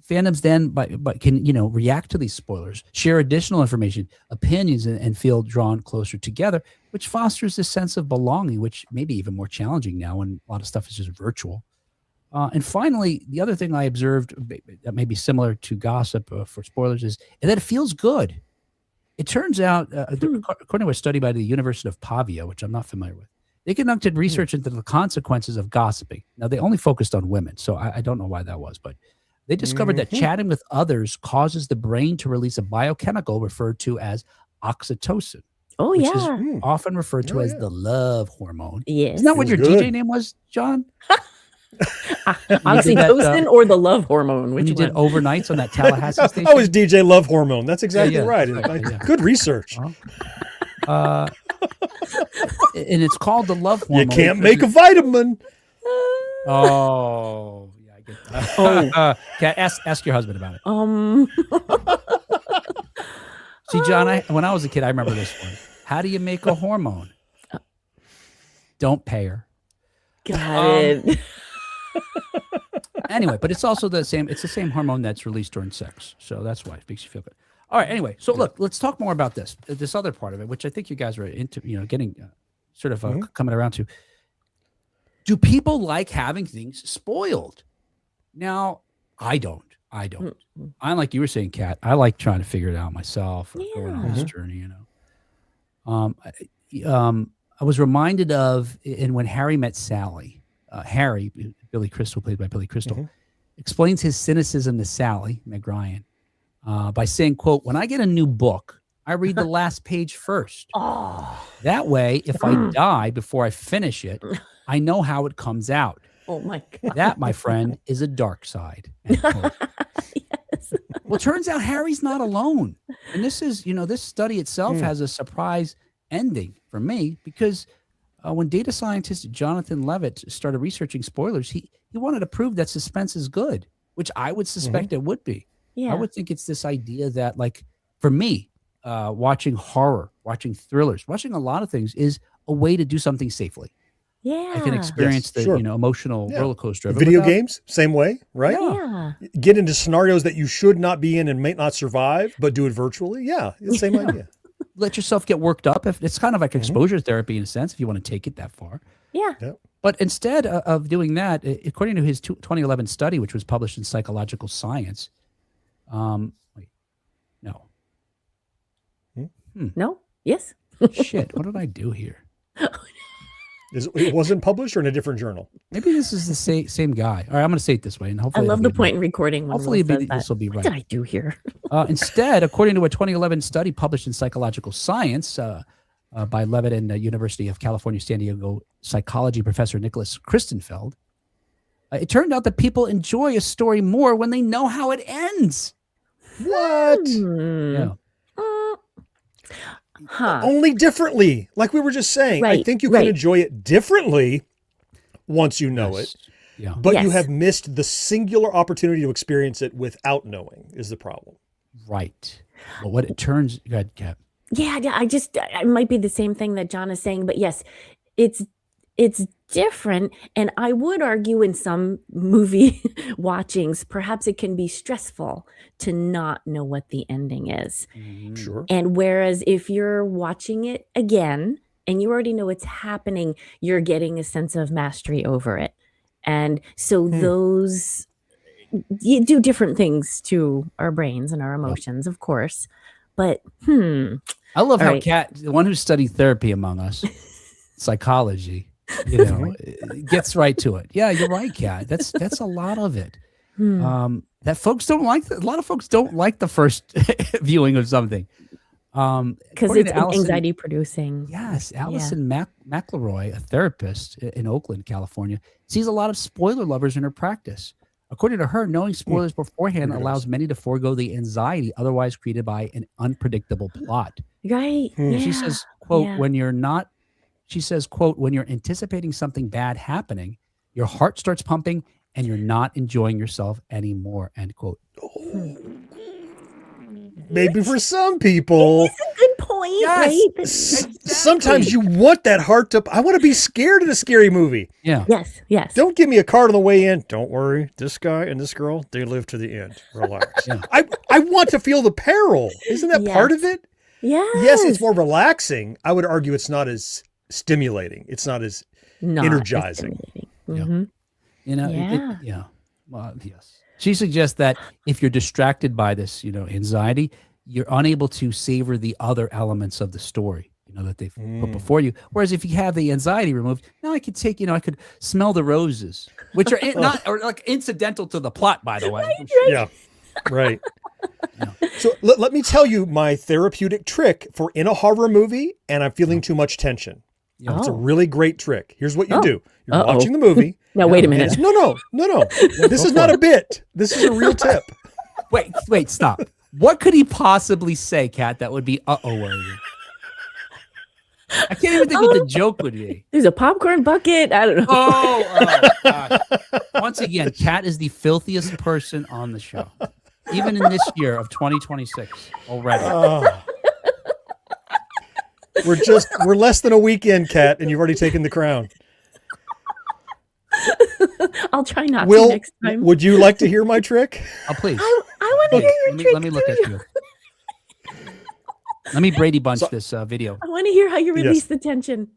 fandoms then, but can react to these spoilers, share additional information, opinions, and feel drawn closer together, which fosters this sense of belonging, which may be even more challenging now when a lot of stuff is just virtual. And finally, the other thing I observed that may be similar to gossip for spoilers is that it feels good. It turns out, according to a study by the University of Pavia, which I'm not familiar with, they conducted research into the consequences of gossiping. Now, they only focused on women, so I don't know why that was, but they discovered that chatting with others causes the brain to release a biochemical referred to as oxytocin. Oh, which is often referred to as the love hormone. Yes. Isn't that what your DJ name was, John? Oxytocin or the love hormone? Which you one? did overnights on that Tallahassee station? I was DJ Love Hormone. That's exactly right. Good research. And it's called the love hormone. You can't make a vitamin. Oh, yeah, I get that. Okay, ask your husband about it. See, John, when I was a kid, I remember this one. How do you make a hormone? Don't pay her. Got it. Anyway, but it's also the same. It's the same hormone that's released during sex, so that's why it makes you feel good. All right. Anyway, so look, let's talk more about this other part of it, which I think you guys are into. Getting sort of coming around to. Do people like having things spoiled? Now, I don't. I'm like you were saying, Kat. I like trying to figure it out myself, or going on this journey. I was reminded of when Harry met Sally. Harry, Billy Crystal, played by Billy Crystal, explains his cynicism to Sally, Meg Ryan, by saying, quote, "When I get a new book, I read the last page first. That way, if I die before I finish it, I know how it comes out. Oh, my God. That, my friend, is a dark side." End quote. Yes. Well, turns out Harry's not alone. And this is, this study itself has a surprise ending for me because when data scientist Jonathan Levitt started researching spoilers, he wanted to prove that suspense is good, which I would suspect it would be. Yeah. I would think it's this idea that, like, for me, watching horror, watching thrillers, watching a lot of things is a way to do something safely. Yeah. I can experience the emotional roller coaster of it Video without- games, same way, right? Yeah. Get into scenarios that you should not be in and may not survive, but do it virtually. Yeah, it's the same idea. Let yourself get worked up. If it's kind of like exposure therapy in a sense, if you want to take it that far. Yeah. But instead of doing that, according to his 2011 study, which was published in Psychological Science, No? Yes? Shit, what did I do here? It wasn't published or in a different journal? Maybe this is the same guy. All right, I'm going to say it this way, and I hopefully love the point in recording. When Hopefully, Will says this will be What right. did I do here? Instead, according to a 2011 study published in Psychological Science by Levitt and University of California, San Diego psychology professor Nicholas Christenfeld, it turned out that people enjoy a story more when they know how it ends. What? Yeah. Only differently. Like we were just saying. I Right, think you can enjoy it differently once you know it. Yeah. But you Yes. have missed the singular opportunity to experience it without knowing is the problem. Right. But what it turns, go ahead, Kat. Yeah, it might be the same thing that John is saying, but yes, it's different. And I would argue in some movie watchings, perhaps it can be stressful to not know what the ending is. Sure. And whereas if you're watching it again and you already know it's happening, you're getting a sense of mastery over it. And so those, you do different things to our brains and our emotions, of course. But I love All how right. Kat, the one who studied therapy among us, psychology, gets right to it. Yeah, you're right, Kat. That's a lot of it. That folks don't like. A lot of folks don't like the first viewing of something. because it's anxiety producing. Yes, Allison McElroy, a therapist in Oakland, California, sees a lot of spoiler lovers in her practice. According to her, knowing spoilers beforehand allows many to forego the anxiety otherwise created by an unpredictable plot. Right. She says, quote, when you're anticipating something bad happening, your heart starts pumping and you're not enjoying yourself anymore, end quote. Maybe for some people. That's a good point, Yes. right? Sometimes you want that heart to. I want to be scared in a scary movie. Yeah. Yes. Don't give me a card on the way in. Don't worry. This guy and this girl, they live to the end. Relax. Yeah. I want to feel the peril. Isn't that part of it? Yes, it's more relaxing. I would argue it's not as stimulating. It's not as energizing. Mm-hmm. Well, yes. She suggests that if you're distracted by this, anxiety, you're unable to savor the other elements of the story, that they've put before you. Whereas if you have the anxiety removed, now I could take, I could smell the roses, which are like incidental to the plot, by the way. Yeah, right. So let me tell you my therapeutic trick for in a horror movie and I'm feeling too much tension. It's a really great trick. Here's what you do. You're watching the movie. Now, wait a minute. No. This is not a bit. This is a real tip. Wait, stop. What could he possibly say, Kat, that would be worthy? I can't even think what the joke would be. There's a popcorn bucket. I don't know. Oh gosh. Once again, Kat is the filthiest person on the show. Even in this year of 2026 already. We're less than a week in, Kat, and you've already taken the crown. I'll try not Will, to next time. Would you like to hear my trick? Oh, please. I want to hear your trick. Let me look at you. Let me Brady Bunch this video. I want to hear how you release the tension.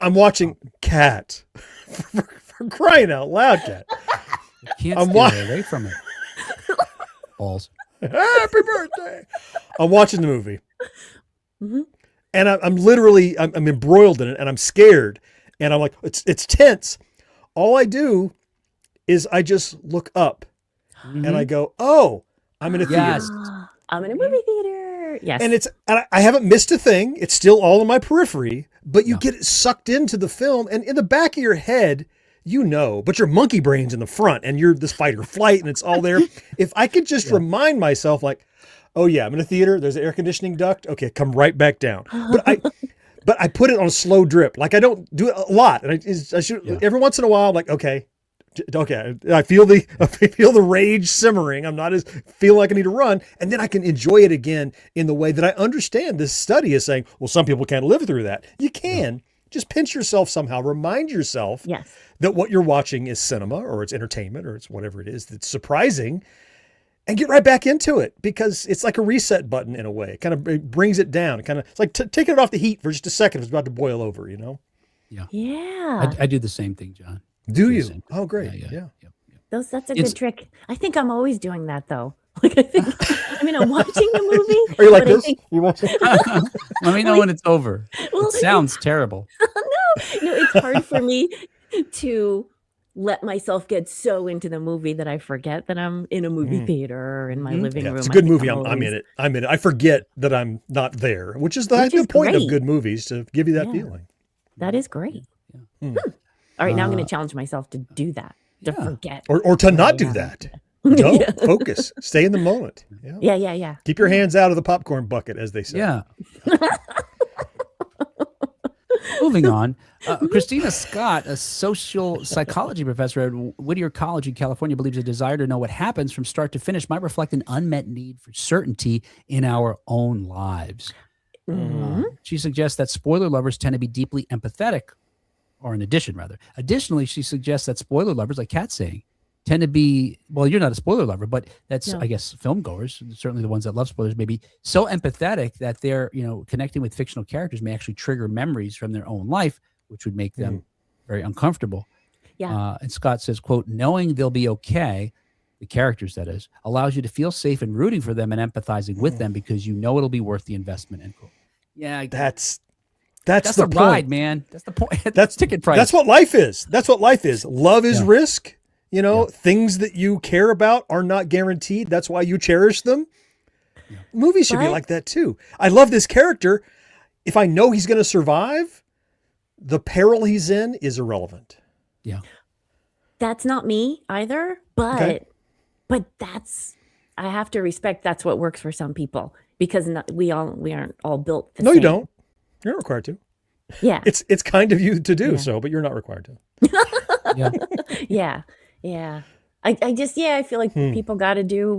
I'm watching Kat. For crying out loud, Kat. Can't stay away from it. Balls. Happy birthday. I'm watching the movie. Mm-hmm. And I'm literally, I'm embroiled in it and I'm scared. And I'm like, it's tense. All I do is I just look up and I go, oh, I'm in a theater. Yes. I'm in a movie theater. Yes. And I haven't missed a thing. It's still all in my periphery, but you get sucked into the film and in the back of your head, but your monkey brain's in the front and you're this fight or flight and it's all there. If I could just remind myself like, oh yeah, I'm in a theater, there's an air conditioning duct. Okay, come right back down. But I put it on a slow drip. Like I don't do it a lot. And I should every once in a while, I'm like, okay. I feel the rage simmering. I'm not as feel like I need to run. And then I can enjoy it again in the way that I understand this study is saying, well, some people can't live through that. You can. Just pinch yourself somehow. Remind yourself that what you're watching is cinema or it's entertainment or it's whatever it is that's surprising, and get right back into it because it's like a reset button in a way. It kind of brings it down. It kind of it's like taking it off the heat for just a second. It's about to boil over, Yeah. Yeah. I do the same thing, John. Do you? Oh, great. Yeah. That's a good trick. I think I'm always doing that though. Like I'm watching the movie. Are you like this? Let me know when it's over. Well, it sounds terrible. No, it's hard for me to let myself get so into the movie that I forget that I'm in a movie theater or in my living room. It's a good movie. I'm in it. I forget that I'm not there, which is the point of good movies, to give you that feeling. That is great. All right, now I'm going to challenge myself to do that, to forget. Or to not do that. No, focus. Stay in the moment. Yeah. Keep your hands out of the popcorn bucket, as they say. Yeah. Moving on. Christina Scott, a social psychology professor at Whittier College in California, believes a desire to know what happens from start to finish might reflect an unmet need for certainty in our own lives. She suggests that spoiler lovers tend to be deeply empathetic, or in addition, rather. Additionally, she suggests that spoiler lovers, like Kat's saying, tend to be, well, you're not a spoiler lover, but that's, I guess, film goers, certainly the ones that love spoilers, may be so empathetic that they're, connecting with fictional characters may actually trigger memories from their own life, which would make them very uncomfortable. Yeah. And Scott says, quote, knowing they'll be okay, the characters that is, allows you to feel safe and rooting for them and empathizing with them because you know it'll be worth the investment, end quote. Yeah. That's the point. ride, man. That's the point. That's ticket price. That's what life is. Love is risk. Things that you care about are not guaranteed. That's why you cherish them. Movies should be like that too. I love this character. If I know he's going to survive, the peril he's in is irrelevant. Yeah. That's not me either, but I have to respect that's what works for some people because we aren't all built the same. You don't. You're not required to. Yeah. It's kind of you to do so, but you're not required to. Yeah. I feel like people got to do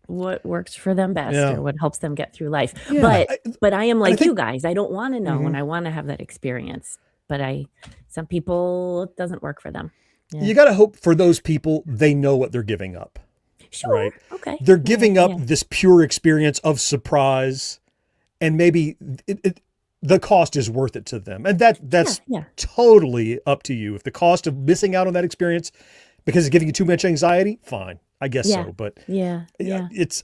what works for them best or what helps them get through life. Yeah. But I am like you guys. I don't want to know and I want to have that experience. But some people, it doesn't work for them. Yeah. You got to hope for those people, they know what they're giving up. Sure. Right. Okay. They're giving up this pure experience of surprise, and maybe the cost is worth it to them. And that's totally up to you. If the cost of missing out on that experience because it's giving you too much anxiety, fine. I guess so. But it's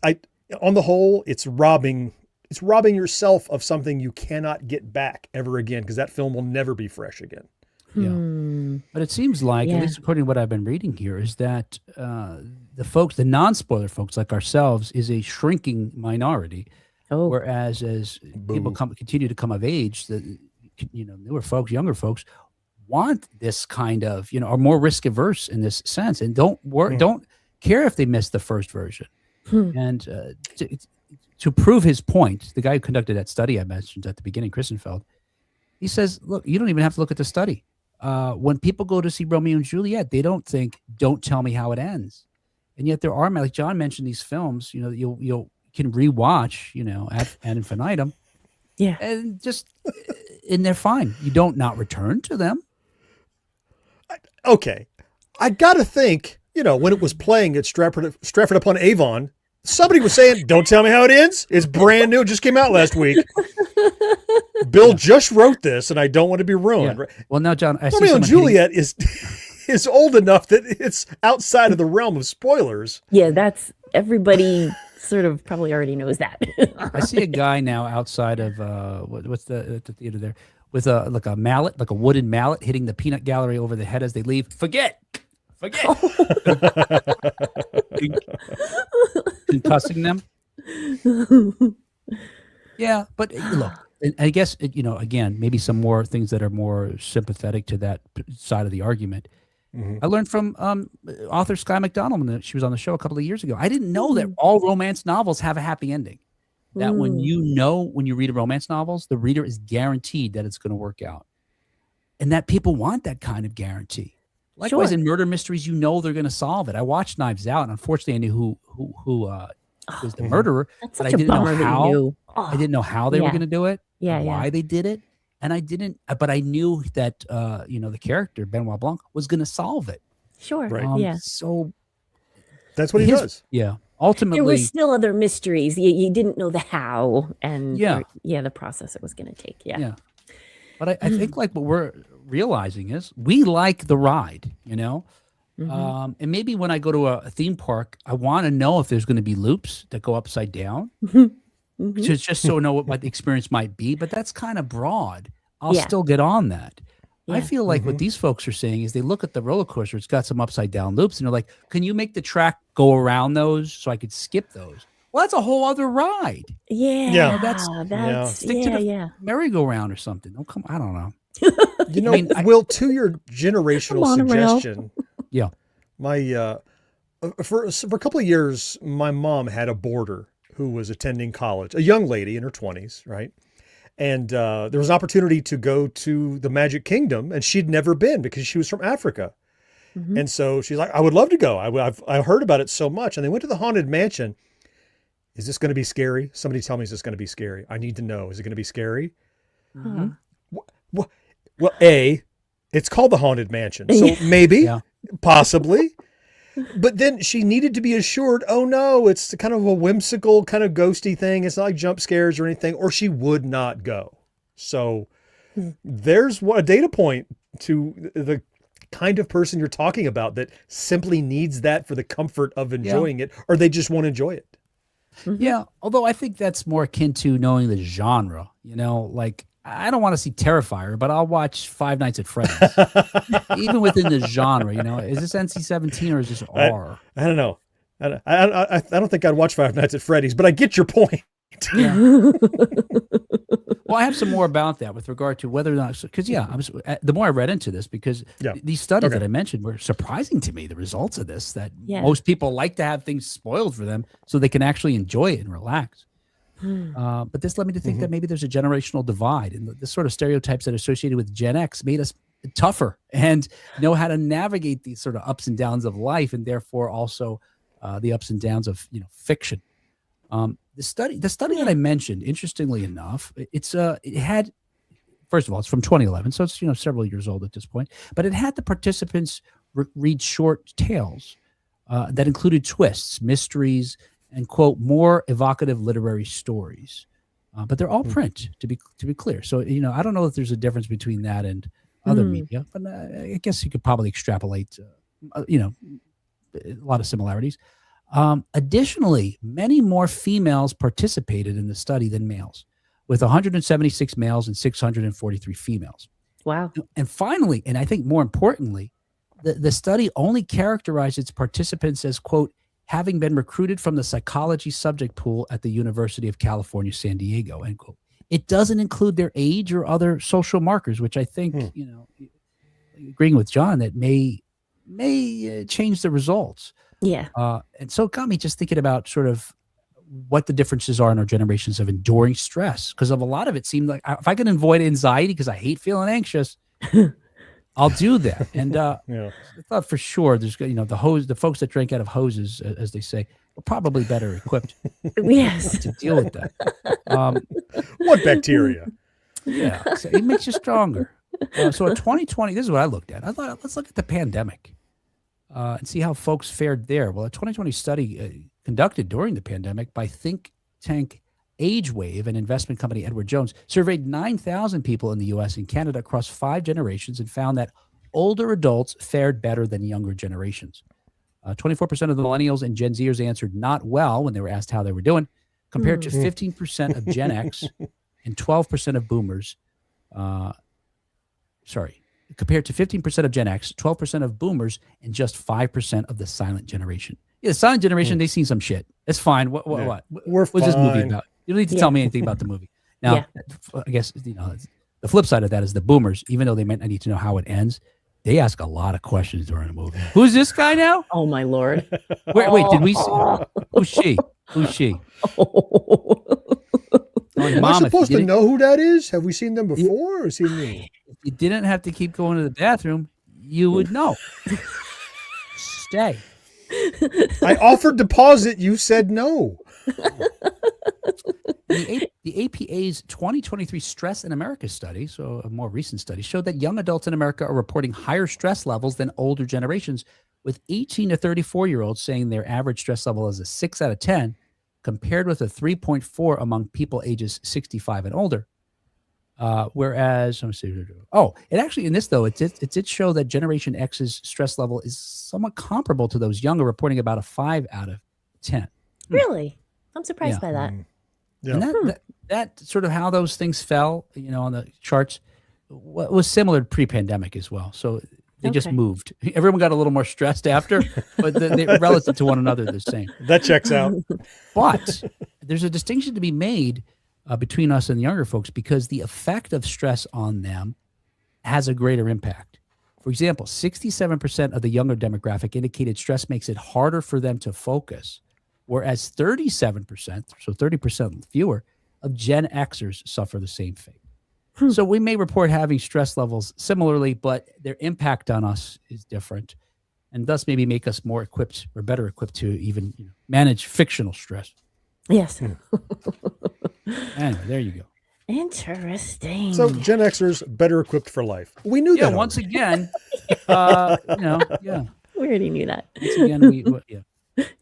on the whole, it's robbing yourself of something you cannot get back ever again, because that film will never be fresh again. Yeah. But it seems like, at least according to what I've been reading here, is that the non-spoiler folks like ourselves is a shrinking minority. Oh. Whereas as people continue to come of age, the newer folks, younger folks want this kind of, are more risk averse in this sense and don't care if they miss the first version. And to prove his point, the guy who conducted that study I mentioned at the beginning, Christenfeld, he says, look, you don't even have to look at the study. When people go to see Romeo and Juliet, they don't think, don't tell me how it ends. And yet there are, like John mentioned, these films, you'll can rewatch, ad infinitum. Yeah. And they're fine. You don't not return to them. Okay. I got to think, when it was playing at Stratford upon Avon, somebody was saying, don't tell me how it ends. It's brand new. It just came out last week. Bill just wrote this, and I don't want to be ruined. Yeah. Well, now, John, Romeo and Juliet is old enough that it's outside of the realm of spoilers. Yeah, that's everybody sort of probably already knows that. I see a guy now outside of what's the theater there with a mallet, like a wooden mallet, hitting the peanut gallery over the head as they leave. Forget. Concussing them. Yeah, but look, I guess again, maybe some more things that are more sympathetic to that side of the argument. I learned from author Sky McDonald when she was on the show a couple of years ago. I didn't know that all romance novels have a happy ending. That when you read a romance novels, the reader is guaranteed that it's going to work out. And that people want that kind of guarantee. Likewise, in murder mysteries, you know they're going to solve it. I watched Knives Out, and unfortunately, I knew who was the murderer, but I didn't know how. I didn't know how they were going to do it, why they did it, and I didn't. But I knew that the character Benoit Blanc was going to solve it. Sure, right? So that's what he does. Yeah. Ultimately, there were still other mysteries. You didn't know the how and the process it was going to take. Yeah. But I think like what we're realizing is we like the ride, and maybe when I go to a theme park, I want to know if there's going to be loops that go upside down, just so I know what the experience might be. But that's kind of broad. I'll still get on that. I feel like what these folks are saying is they look at the roller coaster, it's got some upside down loops, and they're like, can you make the track go around those so I could skip those? Well, that's a whole other ride. Yeah. Stick to the merry-go-round or something. Oh, come, I don't know. Will, to your generational suggestion, my for a couple of years, my mom had a boarder who was attending college, a young lady in her 20s, right? And there was an opportunity to go to the Magic Kingdom, and she'd never been because she was from Africa. And so she's like, I would love to go. I've heard about it so much. And they went to the Haunted Mansion. Is this going to be scary? Somebody tell me, is this going to be scary? I need to know. Is it going to be scary? Well, it's called the Haunted Mansion. So maybe, possibly. But then she needed to be assured, oh no, it's kind of a whimsical, kind of ghosty thing. It's not like jump scares or anything, or she would not go. So there's a data point to the kind of person you're talking about that simply needs that for the comfort of enjoying it, or they just won't enjoy it. Yeah, although I think that's more akin to knowing the genre, like I don't want to see Terrifier, but I'll watch Five Nights at Freddy's. Even within the genre, is this NC-17 or is this R? I don't know. I don't think I'd watch Five Nights at Freddy's, but I get your point. Well, I have some more about that with regard to whether or not, because the more I read into this, because these studies that I mentioned were surprising to me, the results of this, that most people like to have things spoiled for them so they can actually enjoy it and relax. But this led me to think that maybe there's a generational divide, and the sort of stereotypes that are associated with Gen X made us tougher and know how to navigate these sort of ups and downs of life, and therefore also the ups and downs of fiction. The study that I mentioned, interestingly enough, it had, first of all, it's from 2011, so it's several years old at this point, but it had the participants read short tales that included twists, mysteries, and quote, more evocative literary stories. But they're all print, to be clear. So I don't know if there's a difference between that and other media, but I guess you could probably extrapolate a lot of similarities. Additionally, many more females participated in the study than males, with 176 males and 643 females. Wow. And finally, and I think more importantly, the study only characterized its participants as, quote, having been recruited from the psychology subject pool at the University of California, San Diego, end quote. It doesn't include their age or other social markers, which I think, agreeing with John, that may change the results. Yeah. And so it got me just thinking about sort of what the differences are in our generations of enduring stress. Because of a lot of it seemed like if I can avoid anxiety because I hate feeling anxious, I'll do that. And I thought for sure there's the folks that drink out of hoses, as they say, are probably better equipped to deal with that. What bacteria? Yeah, so it makes you stronger. So in 2020, this is what I looked at. I thought, let's look at the pandemic and see how folks fared there. Well, a 2020 study conducted during the pandemic by think tank AgeWave and investment company Edward Jones surveyed 9,000 people in the U.S. and Canada across 5 generations and found that older adults fared better than younger generations. 24% of the millennials and Gen Zers answered not well when they were asked how they were doing, compared to 15% of Gen X and 12% of boomers. Compared to 15% of Gen X, 12% of boomers, and just 5% of the silent generation. Yeah, the silent generation, they've seen some shit. It's fine. What? What's this movie about? You don't need to tell me anything about the movie. Now, I guess the flip side of that is the boomers, even though they might not need to know how it ends, They ask a lot of questions during a movie. Who's this guy now? Oh my Lord. Wait, did we see? Who's she? Who's she? Am I supposed to know who that is? Have we seen them before or seen me? If you didn't have to keep going to the bathroom, you would know. Stay. I offered deposit. You said no. The APA's 2023 Stress in America study, so a more recent study, showed that young adults in America are reporting higher stress levels than older generations, with 18 to 34-year-olds saying their average stress level is a 6 out of 10, compared with a 3.4 among people ages 65 and older. Whereas, it actually, in this though, it did show that Generation X's stress level is somewhat comparable to those younger, reporting about a 5 out of 10. Really? I'm surprised by that. Yeah. And that sort of how those things fell, on the charts was similar to pre-pandemic as well. So they just moved. Everyone got a little more stressed after, but they relative to one another, they're the same. That checks out. But there's a distinction to be made between us and the younger folks, because the effect of stress on them has a greater impact. For example, 67% of the younger demographic indicated stress makes it harder for them to focus, whereas 37%, so 30% fewer, of Gen Xers suffer the same fate. So we may report having stress levels similarly, but their impact on us is different, and thus maybe make us more equipped or better equipped to even manage fictional stress. Yes. Anyway, there you go. Interesting. So Gen Xers better equipped for life. We knew that. Once again, We already knew that. Once again,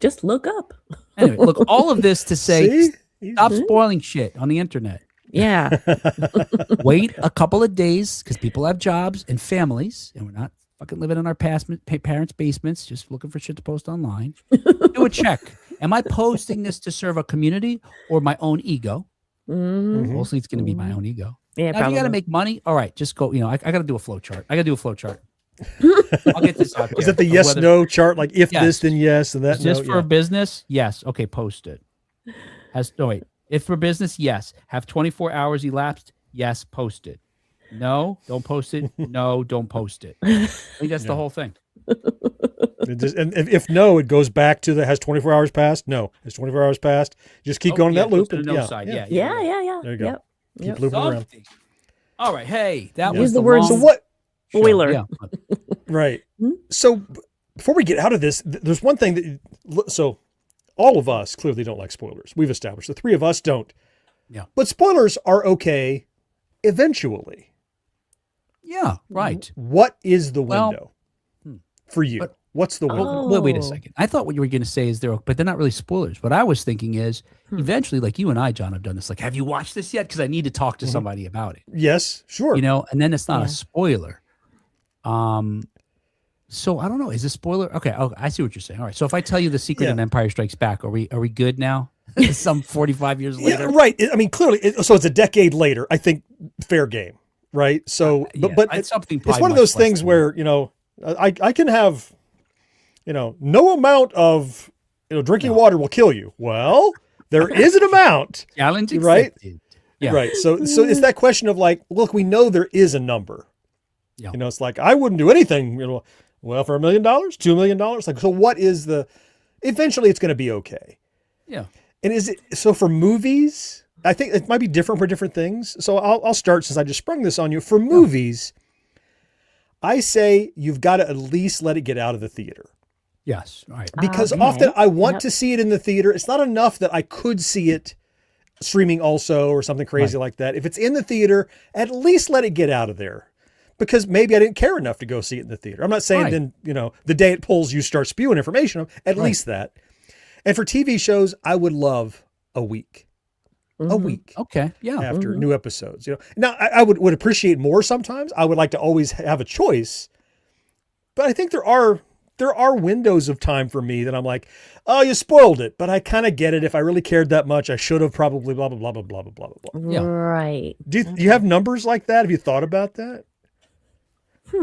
Just look up. Anyway, look, all of this to say, See? stop spoiling shit on the internet. Yeah. Wait a couple of days, because people have jobs and families, and we're not fucking living in our parents' basements just looking for shit to post online. Do a check. Am I posting this to serve a community or my own ego? Mostly it's going to be my own ego. Yeah, now, if you got to make money, all right, just go. I got to do a flow chart. I'll get this out there. Is that the yes/no chart? Like if this, then yes, and that. Is this for a business? Yes. Okay, post it. If for business, yes. Have 24 hours elapsed? Yes, post it. No, don't post it. No, don't post it. I think that's the whole thing. And if no, it goes back to has 24 hours passed? No. Has 24 hours passed? Just keep going that loop. To the no side. Yeah. There you go. Yep. Keep looping around. All right. Hey, that Use was the word So what? spoiler. Yeah. Right. So before we get out of this, there's one thing so all of us clearly don't like spoilers. We've established the three of us don't. Yeah. But spoilers are okay eventually. Yeah. Right. What is the window for you? What's the window? Wait a second. I thought what you were going to say is but they're not really spoilers. What I was thinking is eventually, like you and I, John, have done this. Like, have you watched this yet? Because I need to talk to somebody about it. Yes, sure. And then it's not a spoiler. So I don't know. Is this spoiler? Okay. Oh, I see what you're saying. All right. So if I tell you the secret in Empire Strikes Back, are we good now? Some 45 years later. Yeah, right. I mean, clearly, so it's a decade later. I think fair game, right? So, but it's something. It's one of those things where I can have, no amount of drinking water will kill you. Well, there is an amount. Challenge accepted. Right. Yeah. Right. So it's that question of like, look, we know there is a number. Yeah. It's like I wouldn't do anything. Well, for $1 million, $2 million. Like, so what is eventually it's going to be okay. Yeah. And is it, so for movies, I think it might be different for different things. So I'll start since I just sprung this on you. For movies, I say you've got to at least let it get out of the theater. Yes. Right. Because often I want to see it in the theater. It's not enough that I could see it streaming also or something crazy like that. If it's in the theater, at least let it get out of there. Because maybe I didn't care enough to go see it in the theater. I'm not saying then, the day it pulls, you start spewing information, at least that. And for TV shows, I would love a week. A week. Okay. Yeah. After new episodes. Now I would appreciate more sometimes. I would like to always have a choice. But I think there are windows of time for me that I'm like, oh, you spoiled it. But I kind of get it. If I really cared that much, I should have probably blah, blah, blah, blah, blah, blah, blah, blah. Yeah. Right. Do you have numbers like that? Have you thought about that? I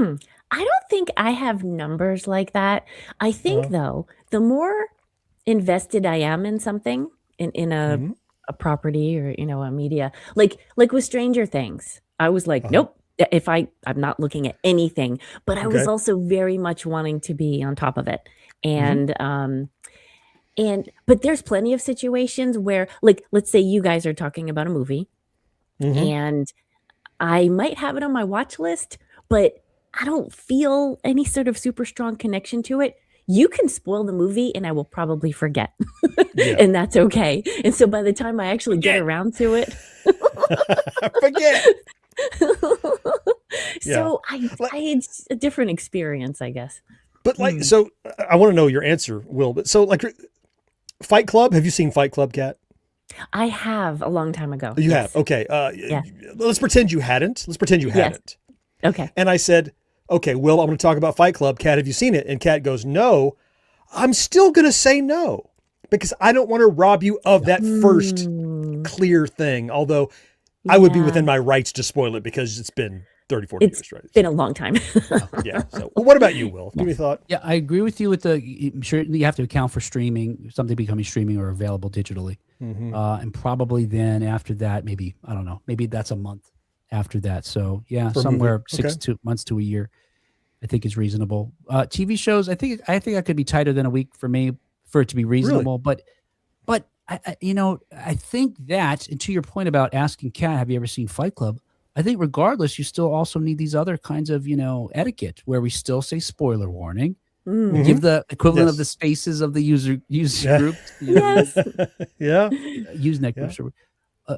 don't think I have numbers like that. I think though, the more invested I am in something, in a property or a media, like with Stranger Things, I was like, nope, if I'm not looking at anything, but I was also very much wanting to be on top of it. And but there's plenty of situations where, like, let's say you guys are talking about a movie and I might have it on my watch list, but I don't feel any sort of super strong connection to it. You can spoil the movie and I will probably forget. And that's okay. And so by the time I actually get around to it, forget. So it's a different experience, I guess. But like, so I want to know your answer, Will. But so like, Fight Club. Have you seen Fight Club, Kat? I have a long time ago. You have? Okay. Let's pretend you hadn't. Let's pretend you hadn't. Okay. And I said, okay, Will, I'm going to talk about Fight Club. Kat, have you seen it? And Kat goes, no. I'm still going to say no because I don't want to rob you of that first clear thing. Although I would be within my rights to spoil it because it's been 30, 40 years, right? It's been a long time. Yeah. So, well, what about you, Will? Give me a thought. Yeah, I agree with you with sure you have to account for streaming, something becoming streaming or available digitally. And probably then after that, maybe, I don't know, maybe that's a month after that. So yeah, somewhere 6 months to a year, I think is reasonable. TV shows, I think I could be tighter than a week for me for it to be reasonable. Really? But I think that, and to your point about asking Kat, have you ever seen Fight Club? I think regardless, you still also need these other kinds of, etiquette where we still say spoiler warning, give the equivalent of the spaces of the user group. Yes. Usenet groups or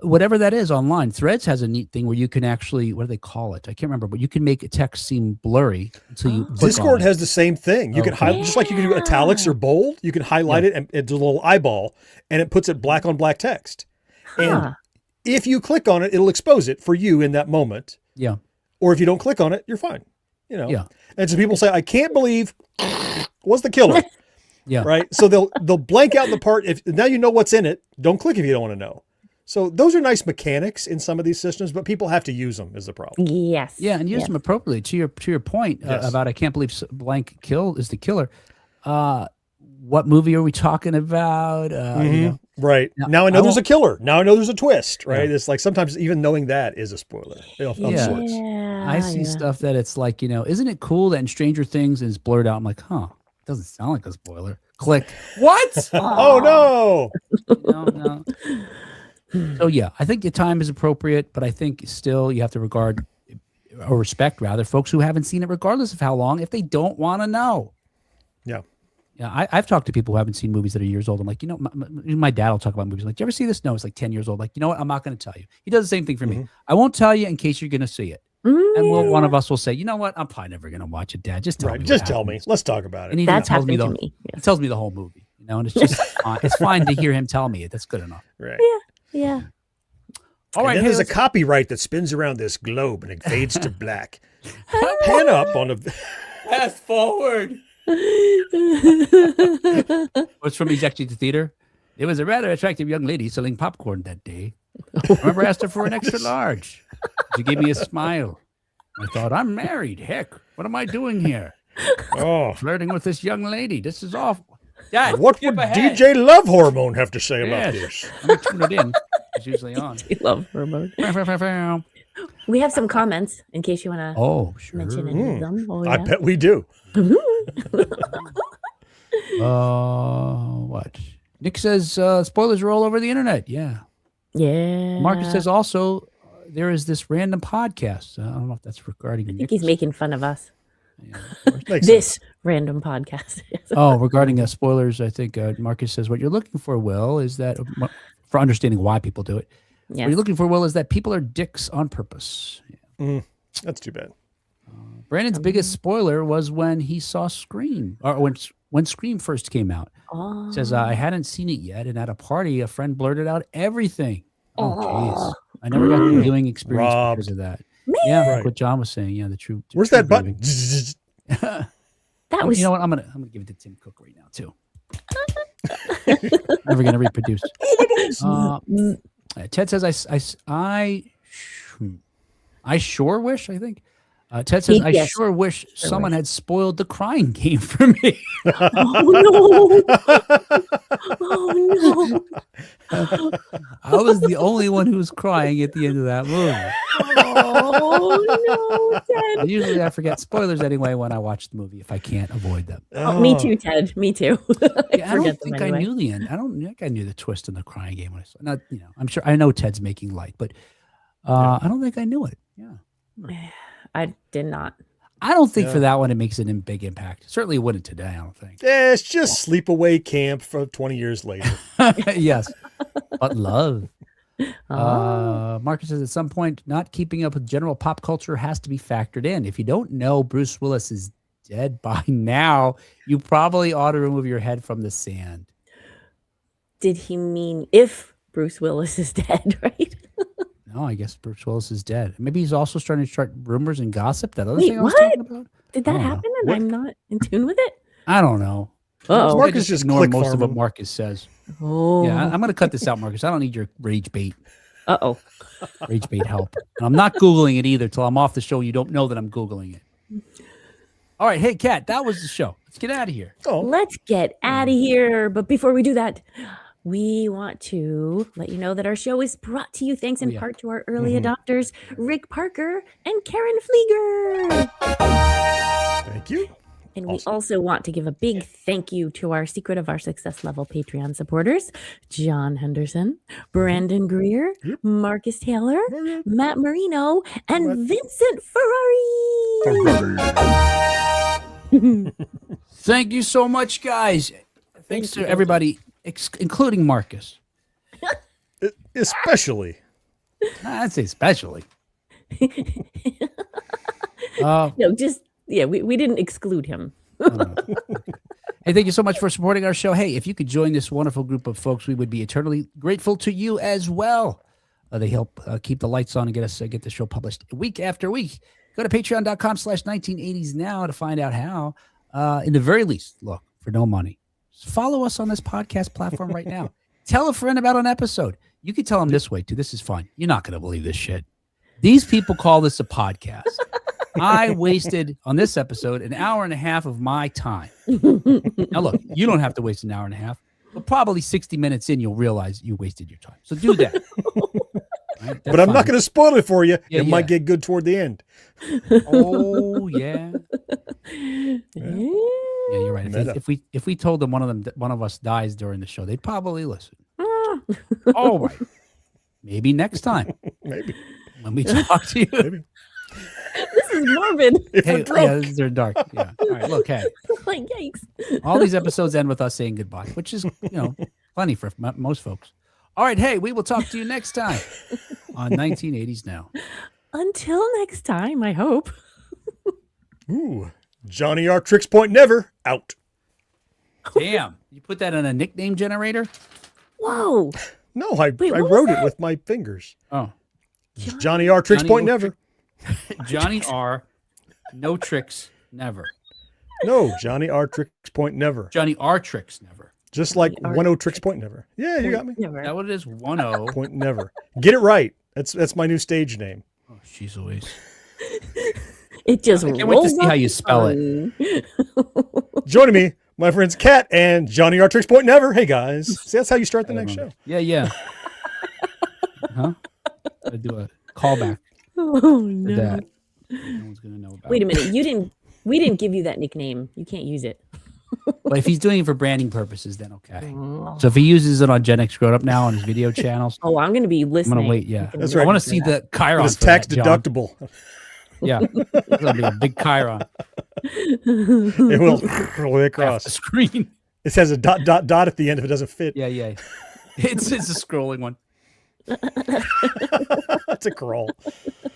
whatever that is online. Threads has a neat thing where you can actually, what do they call it? I can't remember, but you can make a text seem blurry until you click Discord on it. has the same thing. You can highlight, just like you can do italics or bold, you can highlight it and it's a little eyeball and it puts it black on black text. And if you click on it, it'll expose it for you in that moment. Yeah. Or if you don't click on it, you're fine. And so people say, I can't believe was the killer. Right. So they'll blank out the part. If now you know what's in it, don't click if you don't want to know. So those are nice mechanics in some of these systems, but people have to use them is the problem. Yes. Yeah. And use them appropriately to your point about, I can't believe blank kill is the killer. What movie are we talking about? Right. Now I know there's a killer. Now I know there's a twist, right? It's like sometimes even knowing that is a spoiler of sorts. I see stuff that it's like, isn't it cool that in Stranger Things it's blurred out? I'm like, it doesn't sound like a spoiler. Click. What? Oh, no. No. So, yeah, I think the time is appropriate, but I think still you have to regard or respect, rather, folks who haven't seen it, regardless of how long, if they don't want to know. Yeah. Yeah, I've talked to people who haven't seen movies that are years old. I'm like, my dad will talk about movies. I'm like, do you ever see this? No, it's like 10 years old. Like, you know what? I'm not going to tell you. He does the same thing for me. I won't tell you in case you're going to see it. And one of us will say, you know what? I'm probably never going to watch it, Dad. Just tell me. Just tell me. Let's talk about it. And that's happened to me. He tells me the whole movie, and it's just it's fine to hear him tell me it. That's good enough. Right. Yeah. All right. And then there's a copyright that spins around this globe and it fades to black. Pan up on the fast forward. What's from Executive Theater? It was a rather attractive young lady selling popcorn that day. I remember I asked her for an extra large. She gave me a smile. I thought, I'm married. Heck, what am I doing here? Flirting with this young lady. This is awful. Dad, what would DJ Love Hormone have to say about this? I'm going to tune it in. It's usually on. Love Hormone. We have some comments in case you want to mention any of them. I bet we do. What? Nick says spoilers are all over the internet. Yeah. Marcus says also there is this random podcast. I don't know if that's regarding. I think he's making fun of us. Yeah, this random podcast. Regarding spoilers, I think Marcus says what you're looking for, Will, is that for understanding why people do it. What you're looking for, Will, is that people are dicks on purpose. That's too bad. Brandon's biggest spoiler was when he saw Scream, or when Scream first came out. He says, I hadn't seen it yet, and at a party, a friend blurted out everything. Oh, jeez. I never got the viewing experience because of that. Man. Yeah, like what John was saying. Yeah, the true. Where's that button? That was. You know what? I'm gonna give it to Tim Cook right now too. Never gonna reproduce. Ted says I sure wish. I think. Ted says, I sure wish someone had spoiled the crying game for me. Oh, no. I was the only one who was crying at the end of that movie. Oh no, Ted. Usually I forget spoilers anyway when I watch the movie if I can't avoid them. Oh, me too, Ted. Me too. I don't think I knew the end. I don't think I knew the twist in the crying game when I saw. Not, I'm sure I know Ted's making light, but I don't think I knew it. Yeah, I did not. I don't think for that one it makes a big impact. Certainly it wouldn't today. I don't think. Yeah, it's just sleepaway camp for 20 years later. Yes, but love. Marcus says at some point, not keeping up with general pop culture has to be factored in. If you don't know Bruce Willis is dead by now, you probably ought to remove your head from the sand. Did he mean if Bruce Willis is dead, right? No, I guess Bruce Willis is dead. Maybe he's also starting to start rumors and gossip. That other Wait, thing I was what? talking about. Did that happen and I'm not in tune with it? I don't know. Uh-oh. Marcus just ignore click most of what farming. Marcus says. Oh. Yeah, I'm going to cut this out, Marcus. I don't need your rage bait. Uh-oh. Rage bait help. And I'm not Googling it either till I'm off the show. You don't know that I'm Googling it. All right. Hey, Kat, that was the show. Let's get out of here. Let's get out of here. But before we do that, we want to let you know that our show is brought to you thanks in part to our early adopters, Rick Parker and Karen Flieger. Thank you. And we also want to give a big thank you to our Secret of Our Success level Patreon supporters, John Henderson, Brandon Greer, Marcus Taylor, Matt Marino, and Vincent Ferrari. Thank you so much, guys. Thanks to everybody, including Marcus. Especially. I'd say especially. No, just, we didn't exclude him. Hey, thank you so much for supporting our show. Hey, if you could join this wonderful group of folks, we would be eternally grateful to you as well. They help keep the lights on and get us get the show published week after week. Go to patreon.com/1980s now to find out how. In the very least, look, for no money, follow us on this podcast platform right now. Tell a friend about an episode. You can tell them this way, too. This is fun. You're not going to believe this shit. These people call this a podcast. I wasted on this episode an hour and a half of my time. Now, look, you don't have to waste an hour and a half, but probably 60 minutes in, you'll realize you wasted your time. So do that. Right? But I'm not going to spoil it for you. Yeah, it might get good toward the end. Oh, yeah. Yeah, you're right. If we told them one of us dies during the show, they'd probably listen. All right. Maybe next time. Maybe. When we talk to you. Maybe. This is morbid. Hey, they're dark. Yeah. All right. Look, hey. Like, yikes. All these episodes end with us saying goodbye, which is, funny for most folks. All right. Hey, we will talk to you next time on 1980s Now. Until next time, I hope. Ooh. Johnny R. Tricks Point Never out. Damn. You put that in a nickname generator? Whoa. No, I wrote it with my fingers. Oh. Johnny R. Tricks Point Never. Johnny R. No Tricks Never. No, Johnny R. Tricks Point Never. Johnny R. Tricks Never. Just like 10 Tricks Point Never. Yeah, you got me. Is that what it is? 10 Point Never. Get it right. That's my new stage name. Oh, jeez Louise. It just I can't wait to see how you spell it. Joining me, my friends Kat and Johnny R. Tricks Point Never. Hey, guys. See, that's how you start the next show. Yeah. Huh? I do a callback. Oh, no. That. No one's going to know about. Wait a minute. We didn't give you that nickname. You can't use it. But if he's doing it for branding purposes, then okay. So if he uses it on Gen X Grown Up now on his video channels, Oh, I'm going to be listening. I'm going to wait. Yeah. That's I right. want to see the Chiron. It's for tax that, John. deductible. Yeah. It's going to be a big Chiron. It will roll way Off across. the screen. It has a dot at the end if it doesn't fit. Yeah. It's a scrolling one. It's a crawl.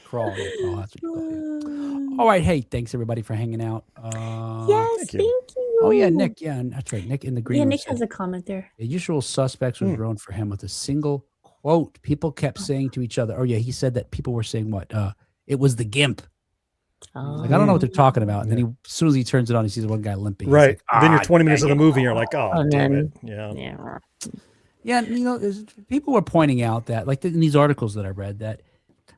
Crawl. That's what you call it. All right. Hey, thanks everybody for hanging out. Yes, thank thank you. you. Oh yeah, Nick. Yeah, that's right. Nick in the green Yeah, room Nick said, has a comment there. the usual suspects was known for him with a single quote. People kept saying to each other, oh yeah, he said that people were saying what? It was the gimp. Like, I don't know what they're talking about. And then as soon as he turns it on, he sees one guy limping. He's Right. like, Then you're 20 minutes of the movie and you're like, oh, And damn then- it. Yeah. Yeah. Yeah, people were pointing out that, like in these articles that I read, that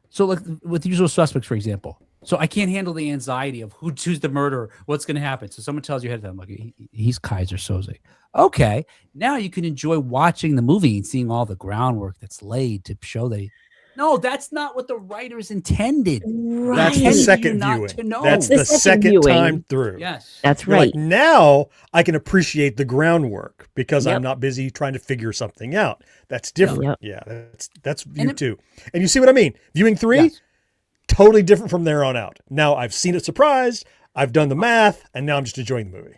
so like with the usual suspects, for example. So I can't handle the anxiety of who's the murderer, what's going to happen. So someone tells you ahead of time, like, he's Kaiser Soze. Okay, now you can enjoy watching the movie and seeing all the groundwork that's laid to show that. No, that's not what the writers intended. Right. That's the second viewing. That's the second time through. Yes, that's You're right. Like, now I can appreciate the groundwork because Yep. I'm not busy trying to figure something out. That's different. Yep. Yeah, that's view 2. And you see what I mean? Viewing 3, totally different from there on out. Now I've seen it surprised, I've done the math, and now I'm just enjoying the movie.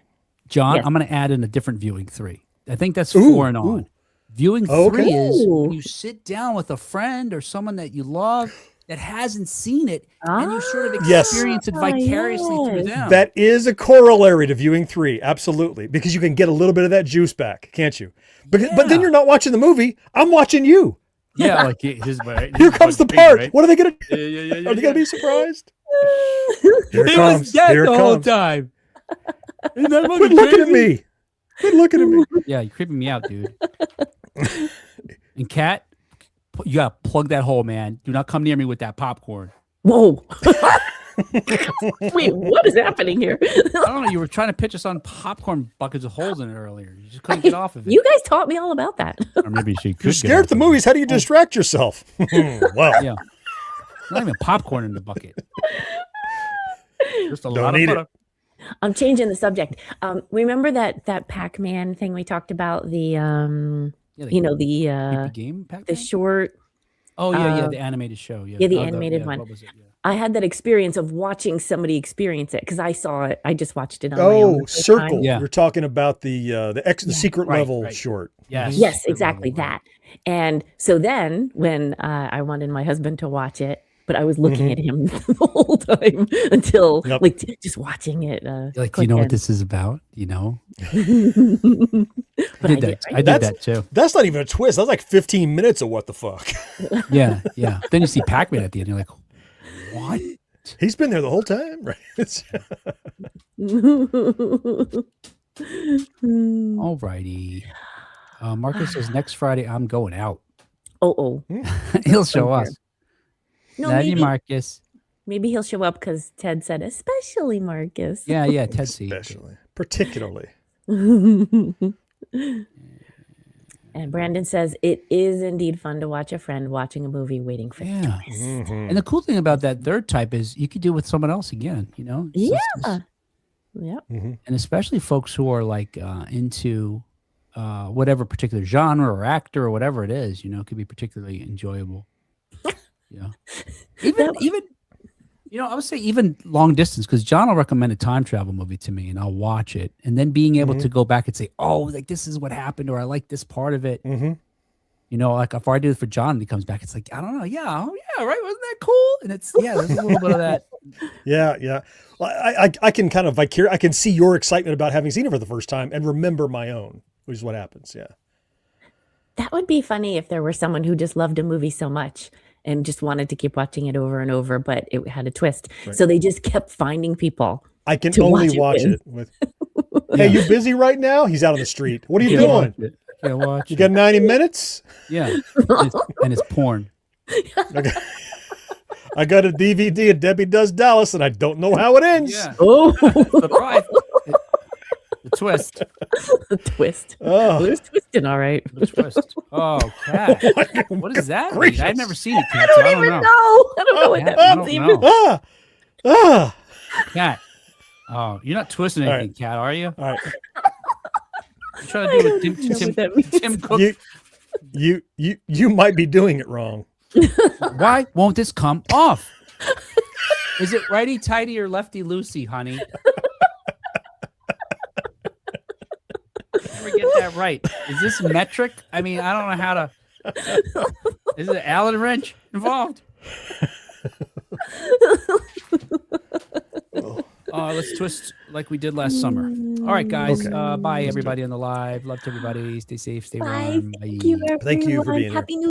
John, Yes. I'm going to add in a different viewing 3. I think that's 4 and on. Viewing 3 is when you sit down with a friend or someone that you love that hasn't seen it, and you sort of experience it vicariously through them. That is a corollary to viewing 3, absolutely, because you can get a little bit of that juice back, can't you? But then you're not watching the movie. I'm watching you. Yeah, like here comes the part. Right? What are they gonna? Are they gonna be surprised? Here it comes. Was dead Here it the comes. whole time. Isn't that Quit looking at me. Quit looking at me. Yeah, you're creeping me out, dude. And Kat, you gotta plug that hole, man. Do not come near me with that popcorn. Whoa. Wait, what is happening here? I don't know. You were trying to pitch us on popcorn buckets with holes in it earlier. You just couldn't get off of it. You guys taught me all about that. Or maybe she could. You're scared at the movies. How do you distract yourself? Well, yeah. Not even popcorn in the bucket. Just a Don't lot need of it. I'm changing the subject. Remember that Pac-Man thing we talked about? The creepy game Pac-Man? the short. Oh yeah, the animated show. Yeah, the animated one. What was it? Yeah. I had that experience of watching somebody experience it because I saw it. I just watched it on my own. Oh, Circle. Time. Yeah. We're talking about the secret level short. Yes. Yes, exactly that. And so then when I wanted my husband to watch it, but I was looking at him the whole time until just watching it. Like, do you know what this is about? You know? But I did that too. That's not even a twist. That's like 15 minutes of what the fuck. Yeah. Then you see Pac-Man at the end. You're like, what? He's been there the whole time, right? All righty. Marcus says next Friday I'm going out. Oh. He'll show us. No, Love you, Marcus. Maybe he'll show up because Ted said, especially Marcus. Yeah, Ted sees. Especially. Particularly. And Brandon says, it is indeed fun to watch a friend watching a movie waiting for the twist. And the cool thing about that third type is you could do it with someone else again, you know? Yep. And especially folks who are like into whatever particular genre or actor or whatever it is, you know, it could be particularly enjoyable. Yeah. Even I would say even long distance, because John will recommend a time travel movie to me and I'll watch it. And then being able to go back and say, oh, like this is what happened, or I like this part of it. You know, like if I do it for John and he comes back, it's like, I don't know. Yeah. Oh yeah. Right. Wasn't that cool? And it's, there's a little bit of that. Yeah. Well, I can kind of I can see your excitement about having seen it for the first time and remember my own, which is what happens. Yeah. That would be funny if there were someone who just loved a movie so much and just wanted to keep watching it over and over, but it had a twist. Right. So they just kept finding people. I can only watch it with. Hey, you busy right now? He's out on the street. What are you doing? Can't watch you got 90 minutes? Yeah. And it's porn. Okay. I got a DVD of Debbie Does Dallas, and I don't know how it ends. Yeah. Oh, surprise. The twist. The twist. Oh. There's twisting, all right. The twist. Oh, Cat. What is that? I've never seen it, Cat. I don't even know. I don't know what that means even. Cat. Oh, you're not twisting anything, Cat, are you? All right. You're trying to do with Tim Cook. You might be doing it wrong. Why won't this come off? Is it righty tighty or lefty loosey, honey? Never get that right. Is this metric? I mean, I don't know how to. Is it an Allen wrench involved? Let's twist like we did last summer. All right, guys. Okay. Bye, everybody on the live. Love to everybody. Stay safe. Stay warm. Bye. Thank you, everyone. Thank you for being here. Happy New